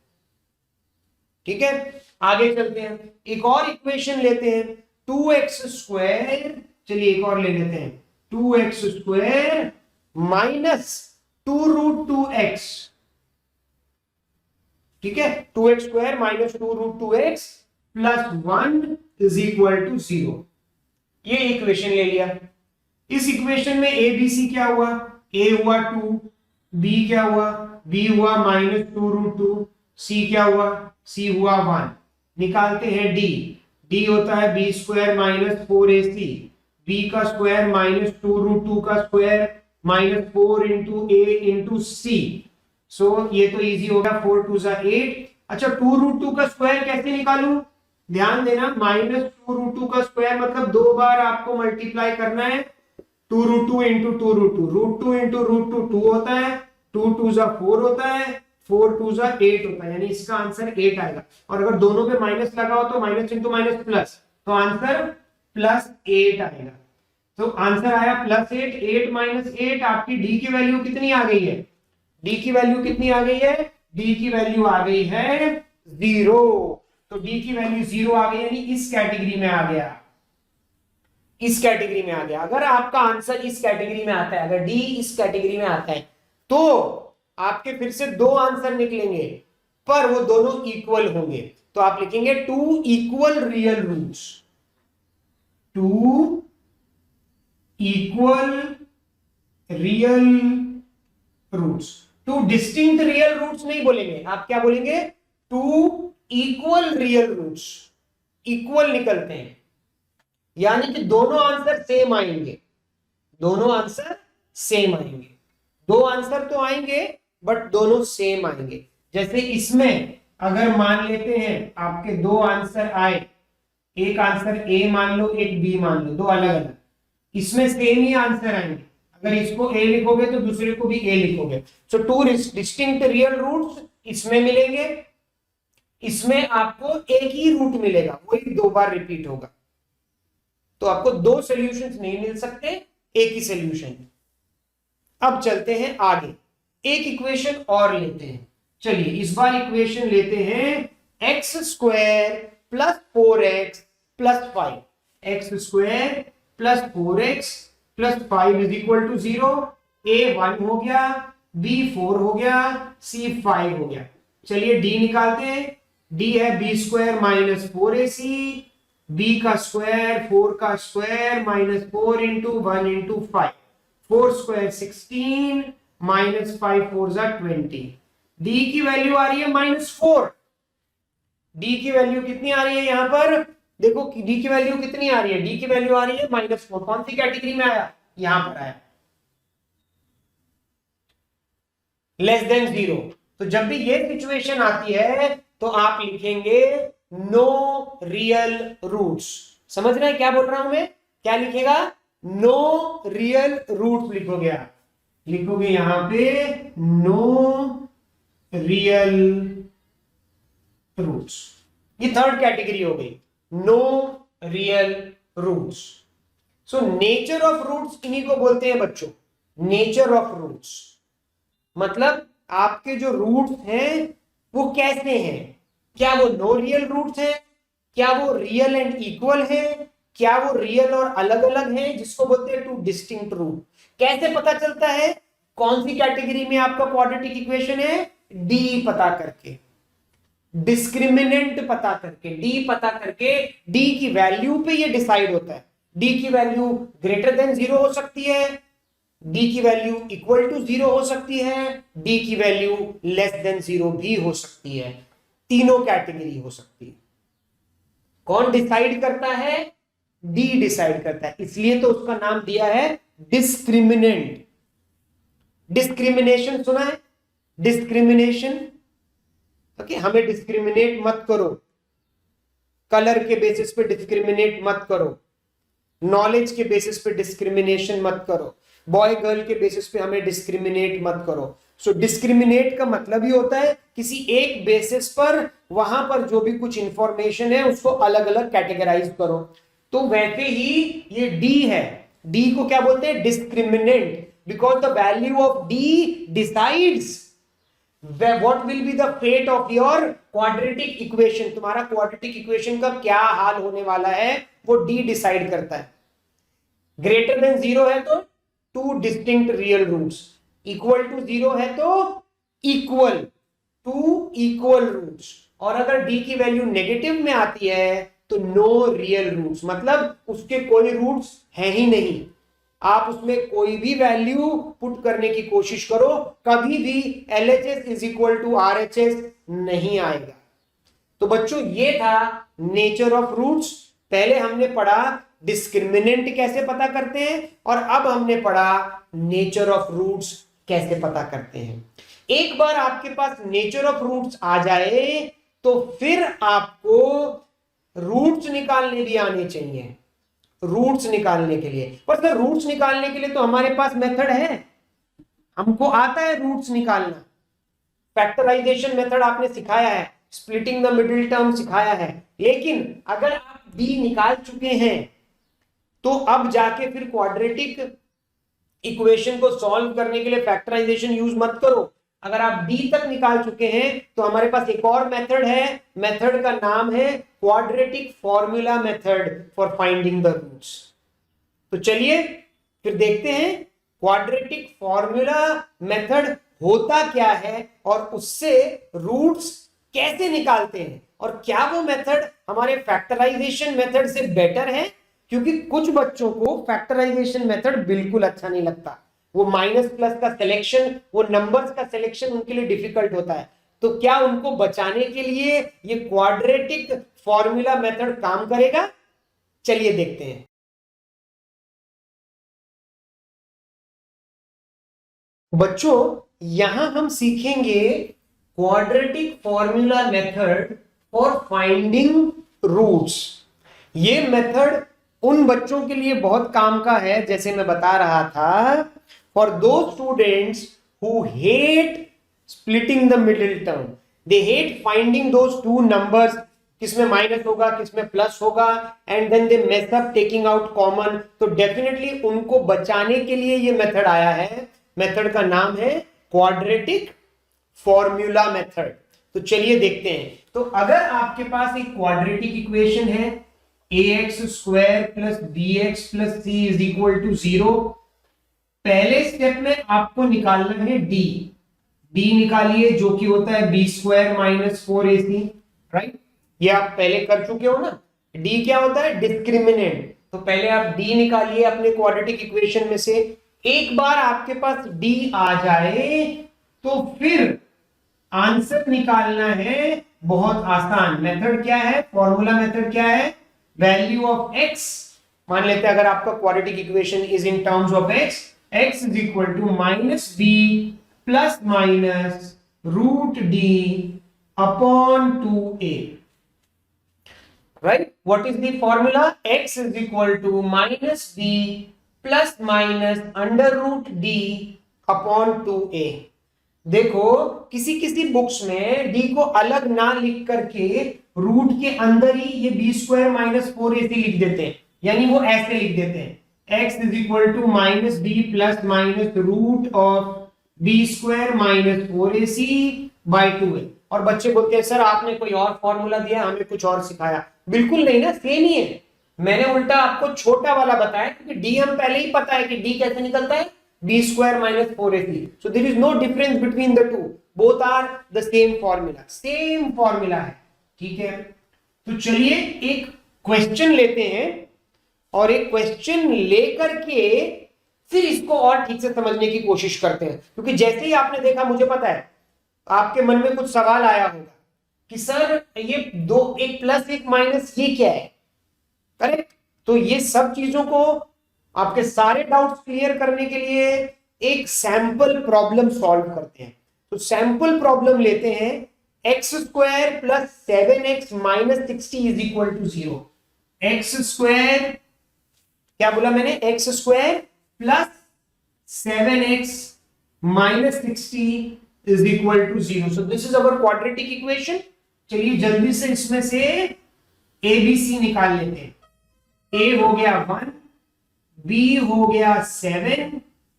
S1: ठीक है, आगे चलते हैं, एक और इक्वेशन लेते हैं 2x स्क्वायर, चलिए एक और ले लेते हैं 2x square minus 2 root 2x। ठीक है, 2x square minus 2 root 2x plus 1 is equal to 0। ये इक्वेशन ले लिया। इस इक्वेशन में a b c क्या हुआ, a हुआ 2, b क्या हुआ, b हुआ -2 रूट 2, c क्या हुआ, c हुआ 1। निकालते हैं d, d होता है b square minus 4ac, b का स्क्वायर माइनस 2√2 का square minus 4 into a into c। सो ये तो इजी होगा, 4 2 जा 8। अच्छा 2√2 का स्क्वायर कैसे निकालूं, ध्यान देना, माइनस 2√2 का स्क्वायर मतलब दो बार आपको मल्टीप्लाई करना है, 2√2 इंटू 2√2, √2 इंटू √2 2 होता है, 2 2 जा 4 होता है, 4 2 जा 8 होता है, यानी इसका आंसर 8 आएगा। और अगर दोनों पे माइनस लगा हो तो माइनस इंटू माइनस प्लस, तो आंसर +8 आएगा। तो आंसर आया +8। 8 माइनस 8, आपकी डी की वैल्यू कितनी आ गई है, डी की वैल्यू कितनी आ गई है, डी की वैल्यू आ गई है 0। तो डी की वैल्यू 0 आ गई, यानी इस कैटेगरी में आ गया, इस कैटेगरी में आ गया। अगर आपका आंसर इस कैटेगरी में आता है, अगर डी इस कैटेगरी में आता है, तो आपके फिर से दो आंसर निकलेंगे, पर वो दोनों इक्वल होंगे। तो आप लिखेंगे 2 equal real roots, 2 equal real roots. 2 distinct real roots नहीं बोलेंगे, आप क्या बोलेंगे, 2 इक्वल रियल रूट्स। इक्वल निकलते हैं, यानी कि दोनों आंसर सेम आएंगे, दोनों आंसर सेम आएंगे। दो आंसर तो आएंगे बट दोनों सेम आएंगे। जैसे इसमें अगर मान लेते हैं आपके दो आंसर आए, एक आंसर ए मान लो, एक बी मान लो, दो अलग अलग, इसमें सेम ही आंसर आएंगे। अगर इसको ए लिखोगे तो दूसरे को भी ए लिखोगे। सो 2 डिस्टिंक्ट रियल रूट्स इसमें मिलेंगे, इसमें आपको एक ही रूट मिलेगा, वही दो बार रिपीट होगा। तो आपको दो सॉल्यूशंस नहीं मिल सकते, एक ही सॉल्यूशन। अब चलते हैं आगे, एक इक्वेशन और लेते हैं। चलिए इस बार इक्वेशन लेते हैं X square plus 4x plus 5, X square plus 4x plus 5 is equal to 0। a 1 हो गया, b 4 हो गया, c 5 हो गया। चलिए d निकालते हैं, d है b square minus 4ac, b का स्क्वायर 4 का square minus 4 into 1 into 5, 4 square 16 minus 5 4 जा 20। d की वैल्यू आ रही है -4। d की वैल्यू कितनी आ रही है यहां पर, देखो d की वैल्यू कितनी आ रही है, d की वैल्यू आ रही है -4। कौन सी कैटेगरी में आया, यहां पर आया, <0। तो जब भी ये सिचुएशन आती है तो आप लिखेंगे नो रियल रूट्स। समझ रहे हैं क्या बोल रहा हूं मैं, क्या लिखेगा, नो रियल रूट्स लिखोगे आप, लिखोगे यहां पे नो रियल रूट्स। ये थर्ड कैटेगरी हो गई, no real roots. So nature of roots इन्हीं को बोलते हैं बच्चों, नेचर ऑफ रूट्स मतलब आपके जो रूट्स हैं वो कैसे हैं, क्या वो नो रियल रूट्स हैं, क्या वो रियल एंड इक्वल हैं, क्या वो रियल और अलग अलग हैं, जिसको बोलते हैं 2 डिस्टिंक्ट रूट। कैसे पता चलता है कौन सी कैटेगरी में आपका क्वाड्रेटिक इक्वेशन है, डी पता करके, डिस्क्रिमिनेंट पता करके, डी पता करके, डी की वैल्यू पे ये डिसाइड होता है। डी की वैल्यू ग्रेटर देन 0 हो सकती है, डी की वैल्यू इक्वल टू 0 हो सकती है, डी की वैल्यू लेस देन 0 भी हो सकती है, तीनों कैटेगरी हो सकती है। कौन डिसाइड करता है, डी डिसाइड करता है, इसलिए तो उसका नाम दिया है डिस्क्रिमिनेंट। डिस्क्रिमिनेशन सुना है, डिस्क्रिमिनेशन, ओके, हमें डिस्क्रिमिनेट मत करो, कलर के बेसिस पे डिस्क्रिमिनेट मत करो, नॉलेज के बेसिस पे डिस्क्रिमिनेशन मत करो, बॉय गर्ल के बेसिस पे हमें डिस्क्रिमिनेट मत करो। सो डिस्क्रिमिनेट का मतलब ही होता है किसी एक बेसिस पर वहां पर जो भी कुछ इंफॉर्मेशन है उसको अलग अलग कैटेगराइज करो। तो वैसे ही ये डी है, डी को क्या बोलते हैं, discriminant, because the value of D decides what will be the fate of your quadratic equation। तुम्हारा क्वाड्रेटिक इक्वेशन का क्या हाल होने वाला है वो डी डिसाइड करता है। ग्रेटर देन 0 है तो 2 distinct real roots, equal to 0 है तो इक्वल, 2 इक्वल रूट्स, और अगर डी की वैल्यू नेगेटिव में आती है तो नो रियल रूट्स, मतलब उसके कोई रूट्स है ही नहीं, आप उसमें कोई भी वैल्यू पुट करने की कोशिश करो, कभी भी LHS is equal to RHS नहीं आएगा। तो बच्चों ये था नेचर ऑफ रूट्स। पहले हमने पढ़ा डिस्क्रिमिनेंट कैसे पता करते हैं और अब हमने पढ़ा नेचर ऑफ रूट्स कैसे पता करते हैं। एक बार आपके पास नेचर ऑफ रूट्स आ जाए तो फिर आपको रूट्स निकालने भी आने चाहिए। रूट्स निकालने के लिए, पर सर रूट्स निकालने के लिए तो हमारे पास मेथड है, हमको आता है रूट्स निकालना। फैक्टराइजेशन मेथड आपने सिखाया है, स्प्लिटिंग द मिडिल टर्म सिखाया है, लेकिन अगर आप डी निकाल चुके हैं तो अब जाके फिर क्वाड्रेटिक इक्वेशन को सॉल्व करने के लिए फैक्टराइजेशन यूज मत करो। अगर आप डी तक निकाल चुके हैं तो हमारे पास एक और मेथड है, मेथड का नाम है quadratic formula method for finding the roots. तो चलिए फिर देखते हैं क्वाड्रेटिक फॉर्मूला मेथड होता क्या है और उससे रूट्स कैसे निकालते हैं, और क्या वो मेथड हमारे फैक्टराइजेशन मेथड से बेटर है। क्योंकि कुछ बच्चों को फैक्टराइजेशन मेथड बिल्कुल अच्छा नहीं लगता, वो माइनस प्लस का सिलेक्शन, वो नंबर्स का सिलेक्शन उनके लिए डिफिकल्ट होता है। तो क्या उनको बचाने के लिए ये क्वाड्रेटिक फॉर्मूला मेथड काम करेगा? चलिए देखते हैं। बच्चों यहां हम सीखेंगे quadratic formula method for finding roots. ये मेथड उन बच्चों के लिए बहुत काम का है, जैसे मैं बता रहा था, for those students who hate splitting the middle term, they hate finding those two numbers, किसमें माइनस होगा किसमें प्लस होगा, and then they mess up taking out common. तो डेफिनेटली उनको बचाने के लिए ये मेथड आया है। मेथड का नाम है क्वाड्रेटिक फॉर्मूला मेथड। तो चलिए देखते हैं। तो अगर आपके पास एक क्वाड्रेटिक इक्वेशन है ax square plus bx plus c is equal to 0, पहले स्टेप में आपको निकालना है d निकालिए, जो कि होता है b square minus 4ac, right. ये आप पहले कर चुके हो ना। d क्या होता है? डिस्क्रिमिनेंट। तो पहले आप d निकालिए अपने क्वाड्रेटिक इक्वेशन में से। एक बार आपके पास d आ जाए तो फिर आंसर निकालना है, बहुत आसान। मेथड क्या है? फॉर्मूला मेथड क्या है? वैल्यू ऑफ x, मान लेते हैं अगर आपका quadratic equation is in terms of x is equal to minus B plus minus root D upon 2a, right. What is the formula? x is equal to minus B plus minus under root D upon 2a। देखो किसी किसी books में d को अलग ना लिख करके root के अंदर ही ये b स्क्वायर माइनस 4ac लिख देते हैं, यानी वो ऐसे लिख देते हैं x is equal to minus B plus minus root of b square minus 4ac by 2a। और बच्चे बोलते हैं सर आपने कोई और फॉर्मूला दिया, हमें कुछ और सिखाया। बिल्कुल नहीं ना, सेम ही है। मैंने उल्टा आपको छोटा वाला बताया, क्योंकि d हम पहले ही पता है कि d कैसे निकलता है, b square minus 4ac. So there is no difference between the two. Both are the same formula. Same formula है, ठीक है। तो चलिए एक क्वेश्चन लेते हैं और एक क्वेश्चन लेकर के फिर इसको और ठीक से समझने की कोशिश करते हैं। क्योंकि जैसे ही आपने देखा, मुझे पता है आपके मन में कुछ सवाल आया होगा कि सर ये दो, एक प्लस एक माइनस, ये क्या है? करेक्ट। तो ये सब चीजों को, आपके सारे डाउट्स क्लियर करने के लिए एक सैंपल प्रॉब्लम सॉल्व करते हैं। तो सैंपल प्रॉब्लम लेते हैं, X square plus 7x minus 60 is equal to 0। X square, क्या बोला मैंने? X square plus 7x minus 60 is equal to 0। So this is our quadratic equation. चलिए जल्दी से इसमें से ए बी सी निकाल लेते हैं। ए हो गया 1, B हो गया 7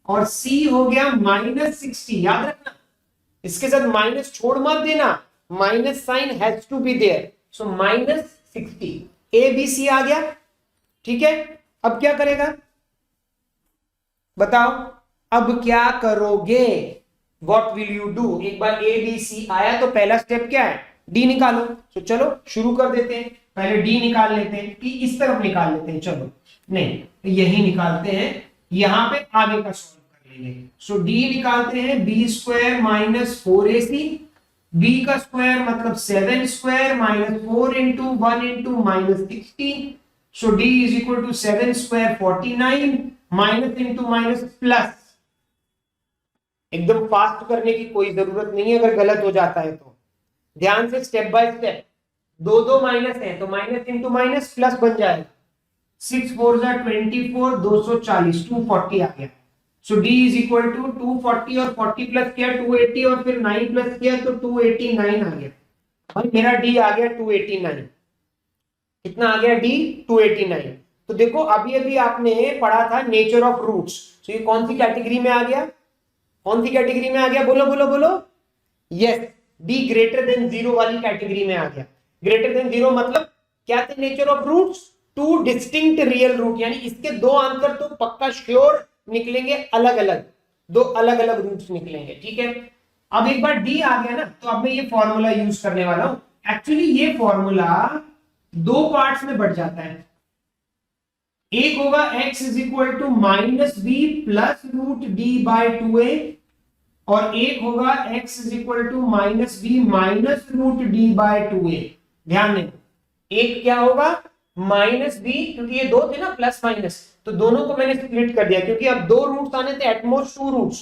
S1: और C हो गया माइनस 60। याद रखना, इसके साथ माइनस छोड़ मत देना, minus sign has to be there. So minus 60, A B C आ गया, ठीक है। अब क्या करेगा बताओ? अब क्या करोगे? What will you do? एक बार A B C आया तो पहला स्टेप क्या है? D निकालो। तो चलो शुरू कर देते हैं। पहले D निकाल लेते हैं कि इस तरफ निकाल लेते हैं। चलो नहीं, यही निकालते हैं। यहां पे आगे का सॉल्व कर लेंगे। सो डी निकालते हैं, B square minus 4ac, B का स्क्वायर मतलब 7 square minus 4 into 1 into minus 60। So D is equal to 7 square 49 minus into minus plus. एकदम फास्ट करने की कोई जरूरत नहीं है, अगर गलत हो जाता है तो ध्यान से स्टेप बाय स्टेप। दो दो माइनस है तो माइनस इंटू माइनस प्लस बन जाएगा। 6 4 24, 240, 240 आ गया। सो डी इज इक्वल टू 240 और 40 प्लस किया 280 और फिर 9 प्लस किया तो 289 आ गया। भाई मेरा डी आ गया 289। कितना आ गया डी? 289। तो देखो अभी अभी आपने पढ़ा था नेचर ऑफ रूट्स, तो ये कौन सी कैटेगरी में आ गया? कौन सी कैटेगरी में आ गया? बोलो बोलो बोलो। Yes, D greater than zero वाली कैटेगरी में आ गया। ग्रेटर देन जीरो मतलब क्या थे nature of roots? Two distinct real root, यानी इसके दो आंसर तो पक्का श्योर निकलेंगे, अलग अलग, दो अलग अलग रूट्स निकलेंगे। ठीक है, अब एक बार डी आ गया ना, तो अब मैं ये फॉर्मूला यूज करने वाला हूं। एक्चुअली ये फॉर्मूला दो पार्ट्स में बढ़ जाता है। एक होगा x is equal to minus B plus root D by 2a, और एक होगा x is equal to minus b minus root D by 2a। ध्यान दें, एक क्या होगा? माइनस बी, क्योंकि ये दो थे ना प्लस माइनस, तो दोनों को मैंने स्प्लिट कर दिया, क्योंकि अब दो रूट्स आने थे, एटमोस्ट टू रूट्स।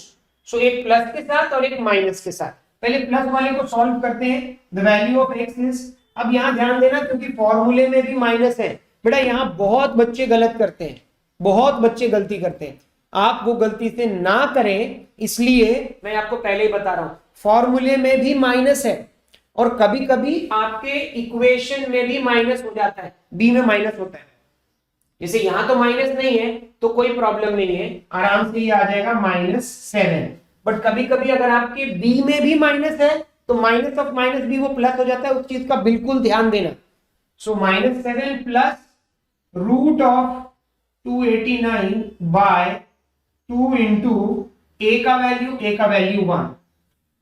S1: सो एक प्लस के साथ और एक माइनस के साथ। पहले प्लस वाले को सॉल्व करते हैं। The value of x is, अब यहां ध्यान देना क्योंकि फॉर्मूले में भी माइनस है बेटा, यहां बहुत बच्चे गलत करते हैं, बहुत बच्चे गलती करते हैं। आप वो गलती से ना करें, इसलिए मैं आपको पहले ही बता रहा हूं, फॉर्मूले में भी माइनस है और कभी कभी आपके इक्वेशन में भी माइनस हो जाता है, बी में माइनस होता है। जैसे यहां तो माइनस नहीं है तो कोई प्रॉब्लम नहीं है, आराम से ये आ जाएगा -7। बट कभी कभी अगर आपके बी में भी माइनस है तो माइनस ऑफ माइनस भी वो प्लस हो जाता है, उस चीज का बिल्कुल ध्यान देना। So -7 plus root of 289 by 2 into a का वैल्यू 1।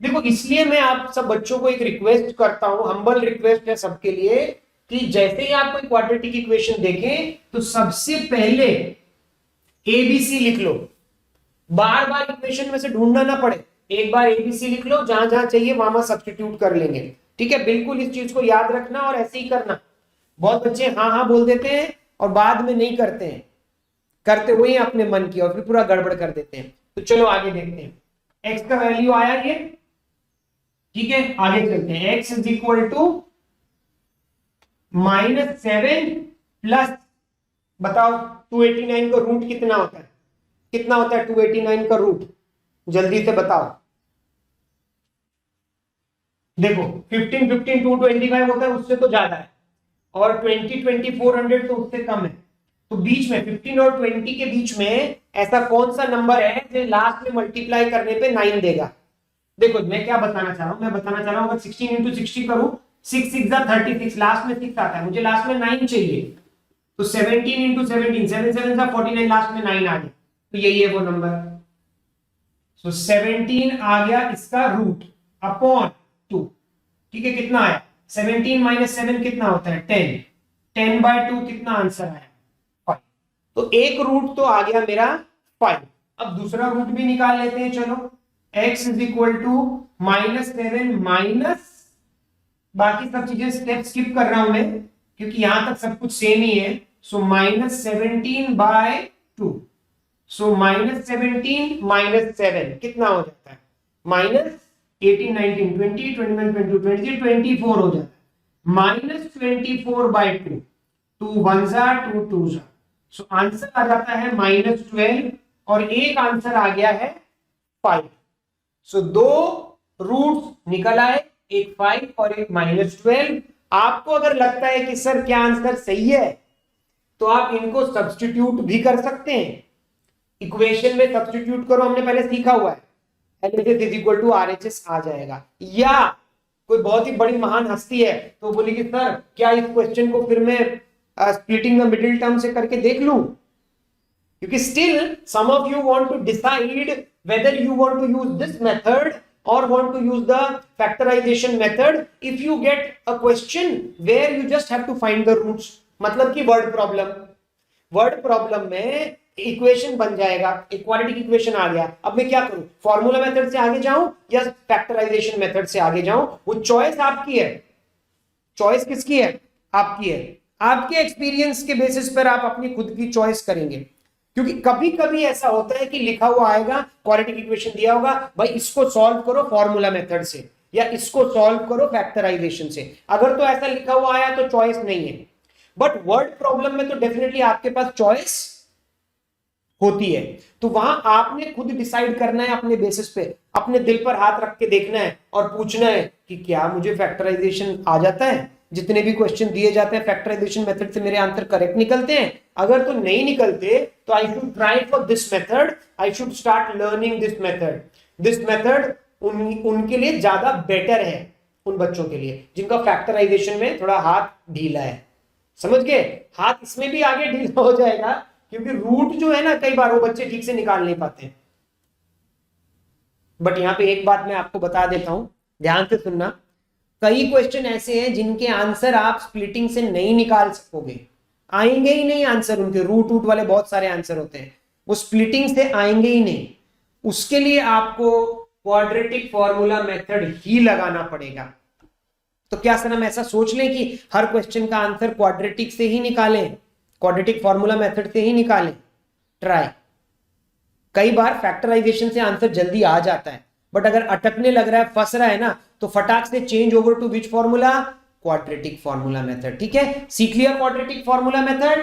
S1: देखो इसलिए मैं आप सब बच्चों को एक रिक्वेस्ट करता हूं, हम्बल रिक्वेस्ट है सबके लिए, कि जैसे ही आप कोई क्वाड्रेटिक इक्वेशन देखें तो सबसे पहले एबीसी लिख लो। बार बार इक्वेशन में से ढूंढना ना पड़े, एक बार एबीसी लिख लो, जहां जहां चाहिए वहां सब्स्टिट्यूट कर लेंगे। ठीक है, बिल्कुल इस चीज को याद रखना और ऐसे ही करना। बहुत बच्चे हाँ हाँ बोल देते हैं और बाद में नहीं करते हैं, करते हुए अपने मन की और फिर पूरा गड़बड़ कर देते हैं। तो चलो आगे देखते हैं। एक्स का वैल्यू आया ये, ठीक है, आगे चलते हैं। X is equal to -7 plus, बताओ 289 का रूट कितना होता है? कितना होता है 289 का रूट? जल्दी से बताओ। देखो 15 15 225 होता है, उससे तो ज्यादा है, और 20 2400 तो उससे कम है। तो बीच में 15 और 20 के बीच में ऐसा कौन सा नंबर है जो लास्ट में मल्टीप्लाई करने पे 9 देगा? देखो मैं क्या बताना चाह रहा हूं, मैं बताना चाह रहा हूं अगर 16 इंटू 60 करूं, 6 6 36, लास्ट में 6 आता है, मुझे लास्ट में 9 चाहिए। तो 17 इंटू 17, 7 7 49, लास्ट में 9 आ गया, तो यही है वो नंबर। सो 17 आ गया इसका रूट अपॉन 2। ठीक है, कितना आया? 17 माइनस 7 कितना होता है? 10। 10 बाय 2 कितना आंसर आया? 5। तो एक रूट तो आ गया मेरा 5। अब दूसरा रूट भी निकाल लेते हैं, चलो। x is equal to -7 minus, बाकी सब चीजें स्टेप स्किप कर रहा हूं मैं क्योंकि यहां तक सब कुछ सेम ही है। सो -17 बाय 2। सो -17 माइनस 7 कितना हो जाता है? -18 19 20 21 22 23 24 हो जाता है। -24 बाय 2, 2 1 जा 2 2 जा। सो आंसर आ जाता है -12 और एक आंसर आ गया है 5। सो दो रूट्स निकल आए, एक 5 और एक -12। आपको अगर लगता है कि सर क्या आंसर सही है तो आप इनको सब्स्टिट्यूट भी कर सकते हैं। इक्वेशन में सब्स्टिट्यूट करो, हमने पहले सीखा हुआ है, LHS is equal to RHS आ जाएगा। या कोई बहुत ही बड़ी महान हस्ती है तो बोलेगी सर क्या इस क्वेश्चन को फिर मैं स्प्लिटिंग द मिडिल टर्म से करके देख लूं, क्योंकि still some of you want to decide whether you want to use this method or want to use the factorization method if you get a question where you just have to find the roots। मतलब कि word problem में
S2: equation बन जाएगा, equality equation आ गया। अब मैं क्या करूं, फॉर्मूला मेथड से आगे जाऊं या फैक्टराइजेशन मेथड से आगे जाऊं, वो चॉइस आपकी है। चॉइस किसकी है? आपकी है। आपके एक्सपीरियंस के बेसिस पर आप अपनी खुद की चॉइस करेंगे, क्योंकि कभी कभी ऐसा होता है कि लिखा हुआ आएगा, क्वाड्रेटिक इक्वेशन दिया होगा, भाई इसको सॉल्व करो फॉर्मूला मेथड से या इसको सॉल्व करो फैक्टराइजेशन से। अगर तो ऐसा लिखा हुआ आया तो चॉइस नहीं है, बट वर्ड प्रॉब्लम में तो डेफिनेटली आपके पास चॉइस होती है। तो वहां आपने खुद डिसाइड करना है अपने बेसिस पे, अपने दिल पर हाथ रख के देखना है और पूछना है कि क्या मुझे फैक्टराइजेशन आ जाता है। जितने भी क्वेश्चन दिए जाते हैं फैक्टराइजेशन मेथड से मेरे आंसर करेक्ट निकलते हैं। अगर तो नहीं निकलते तो I should try for this method, I should start learning this method. This method उनके लिए ज्यादा बेटर है, उन बच्चों के लिए जिनका फैक्टराइजेशन में थोड़ा हाथ ढीला है। समझ गए? हाथ इसमें भी आगे ढीला हो जाएगा, क्योंकि रूट जो है ना, कई बार वो बच्चे ठीक से निकाल नहीं पाते। बट यहां पे एक बात मैं आपको बता देता हूं, ध्यान से सुनना। कई क्वेश्चन ऐसे हैं जिनके आंसर आप स्प्लिटिंग से नहीं निकाल सकोगे, आएंगे ही नहीं आंसर उनके। रूट रूट वाले बहुत सारे आंसर होते हैं, वो स्प्लिटिंग से आएंगे ही नहीं। उसके लिए आपको क्वाड्रेटिक फॉर्मूला मेथड ही लगाना पड़ेगा। तो क्या सर हम ऐसा सोच लें कि हर क्वेश्चन का आंसर क्वाड्रेटिक से ही निकालें, क्वाड्रेटिक फॉर्मूला मेथड से ही निकालें? ट्राई। कई बार फैक्टराइजेशन से आंसर जल्दी आ जाता है, बट अगर अटकने लग रहा है, फंस रहा है ना, तो फटाक से change over to which formula? Quadratic formula method. ठीक है, सीख लिया quadratic formula method.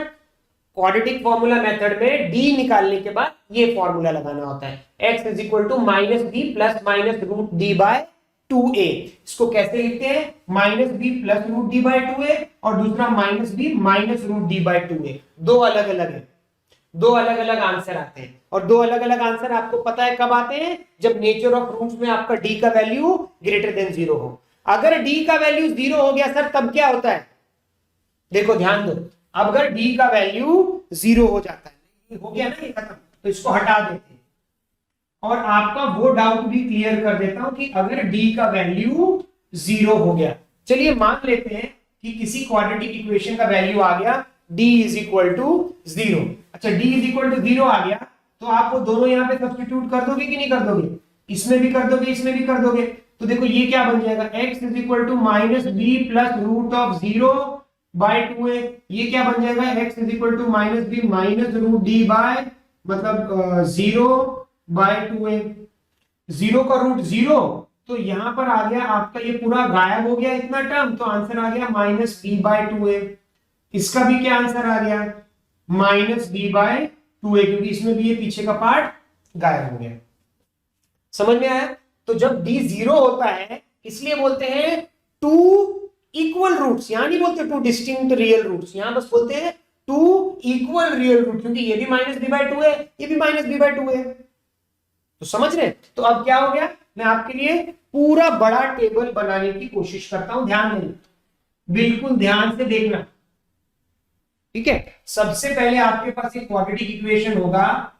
S2: Quadratic formula method में डी निकालने के बाद ये फॉर्मूला लगाना होता है, x is equal to minus B plus minus root D by 2a। इसको कैसे लिखते हैं? Minus B plus root D by 2a और दूसरा minus b minus root D by 2a। दो अलग अलग है, दो अलग अलग आंसर आते हैं। और दो अलग अलग आंसर आपको पता है कब आते हैं? जब नेचर ऑफ रूट्स में आपका डी का वैल्यू ग्रेटर देन 0 हो। अगर डी का वैल्यू 0 हो गया सर, तब क्या होता है? देखो ध्यान दो, अब अगर डी का वैल्यू 0 हो जाता है, हो गया ना ये खत्म, तो इसको हटा देते हैं और आपका वो डाउट भी क्लियर कर देता हूं कि अगर डी का वैल्यू 0 हो गया, चलिए मान लेते हैं कि किसी क्वाड्रेटिक इक्वेशन का वैल्यू आ गया d इज इक्वल टू 0। अच्छा, d इज इक्वल टू 0 आ गया, तो आप वो दोनों यहां पे सब्स्टिट्यूट कर दोगे कि नहीं कर दोगे? इसमें भी कर दोगे, इसमें भी कर दोगे। तो देखो ये क्या बन जाएगा, x is equal to minus B plus root of 0 by 2a। ये क्या बन जाएगा, x is equal to minus b minus root D by मतलब 0 बाय 2a। 0 का रूट 0, तो यहां पर आ गया आपका ये पूरा गायब हो गया इतना टर्म, तो आंसर आ गया माइनस बी बाय 2a। इसका भी क्या आंसर आ गया? माइनस बी बाय 2a, क्योंकि इसमें भी ये पीछे का पार्ट गायब हो गया। समझ में आया? तो जब d 0 होता है, इसलिए बोलते हैं टू इक्वल रूट्स। यहां नहीं बोलते टू डिस्टिंक्ट रियल रूट्स, यहां बस बोलते हैं टू इक्वल रियल रूट, क्योंकि ये भी माइनस बी बाय 2 है, ये भी माइनस बी बाय 2 है। तो समझ रहे? तो अब क्या हो गया, मैं आपके लिए पूरा बड़ा टेबल बनाने की कोशिश करता हूं, ध्यान देना, बिल्कुल ध्यान से देखना। ठीक है, सबसे पहले आपके पास एक क्वाड्रेटिक इक्वेशन होगा,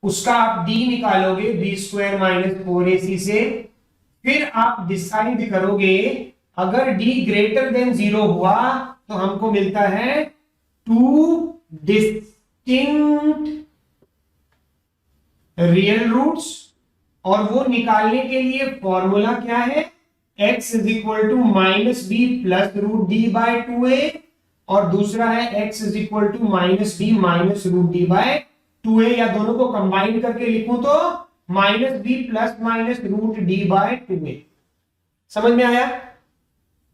S2: उसका आप d निकालोगे बी स्क्वायर माइनस 4ac से। फिर आप डिसाइड करोगे, अगर d ग्रेटर देन 0 हुआ तो हमको मिलता है टू डिस्टिंक्ट रियल रूट्स, और वो निकालने के लिए फॉर्मूला क्या है, x is equal to minus B plus root D by 2a, और दूसरा है x is equal to minus b minus root D by 2a, या दोनों को कंबाइन करके लिखूं तो minus B plus minus root D by 2a। समझ में आया?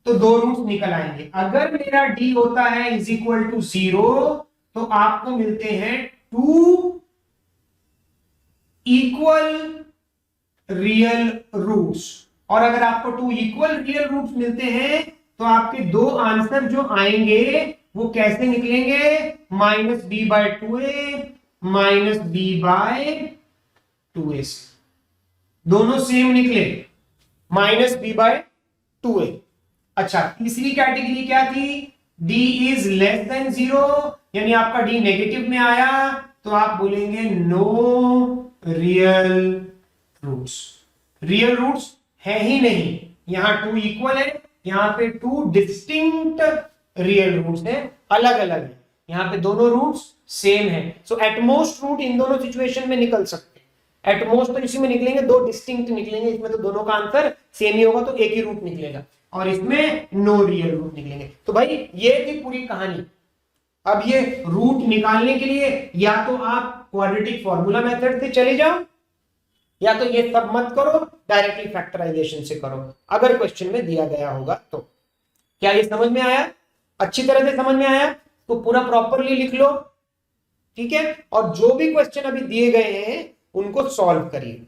S2: तो दो रूट्स निकल आएंगे। अगर मेरा d होता है इज इक्वल टू 0, तो आपको मिलते हैं टू इक्वल रियल रूट्स, और अगर आपको टू इक्वल रियल रूट्स मिलते हैं तो आपके दो आंसर जो आएंगे वो कैसे निकलेंगे, minus b by 2a minus b by 2a से, दोनों सेम निकले, माइनस बी बाय 2a। अच्छा, तीसरी कैटेगरी क्या थी, d इज लेस देन 0, यानी आपका d नेगेटिव में आया, तो आप बोलेंगे no real roots. Real roots है ही नहीं, यहां टू इक्वल है, यहां पे टू डिस्टिंक्ट रियल रूट्स है, अलग अलग है। यहाँ पे दोनों रूट्स सेम है, सो एटमोस्ट रूट इन दोनों सिचुएशन में निकल सकते हैं। एटमोस्ट तो इसी में निकलेंगे, दो डिस्टिंक्ट निकलेंगे, इसमें तो दोनों का आंसर सेम ही होगा, तो एक ही रूट निकलेगा, और इसमें नो रियल रूट निकलेंगे। तो भाई ये थी पूरी कहानी। अब ये रूट निकालने के लिए या तो आप क्वाड्रेटिक फॉर्मूला मेथड से चले जाओ, या तो ये सब मत करो, डायरेक्टली फैक्टराइजेशन से करो, अगर क्वेश्चन में दिया गया होगा तो। क्या ये समझ में आया? अच्छी तरह से समझ में आया तो पूरा प्रॉपरली लिख लो, ठीक है। और जो भी क्वेश्चन अभी दिए गए हैं उनको सॉल्व करिए।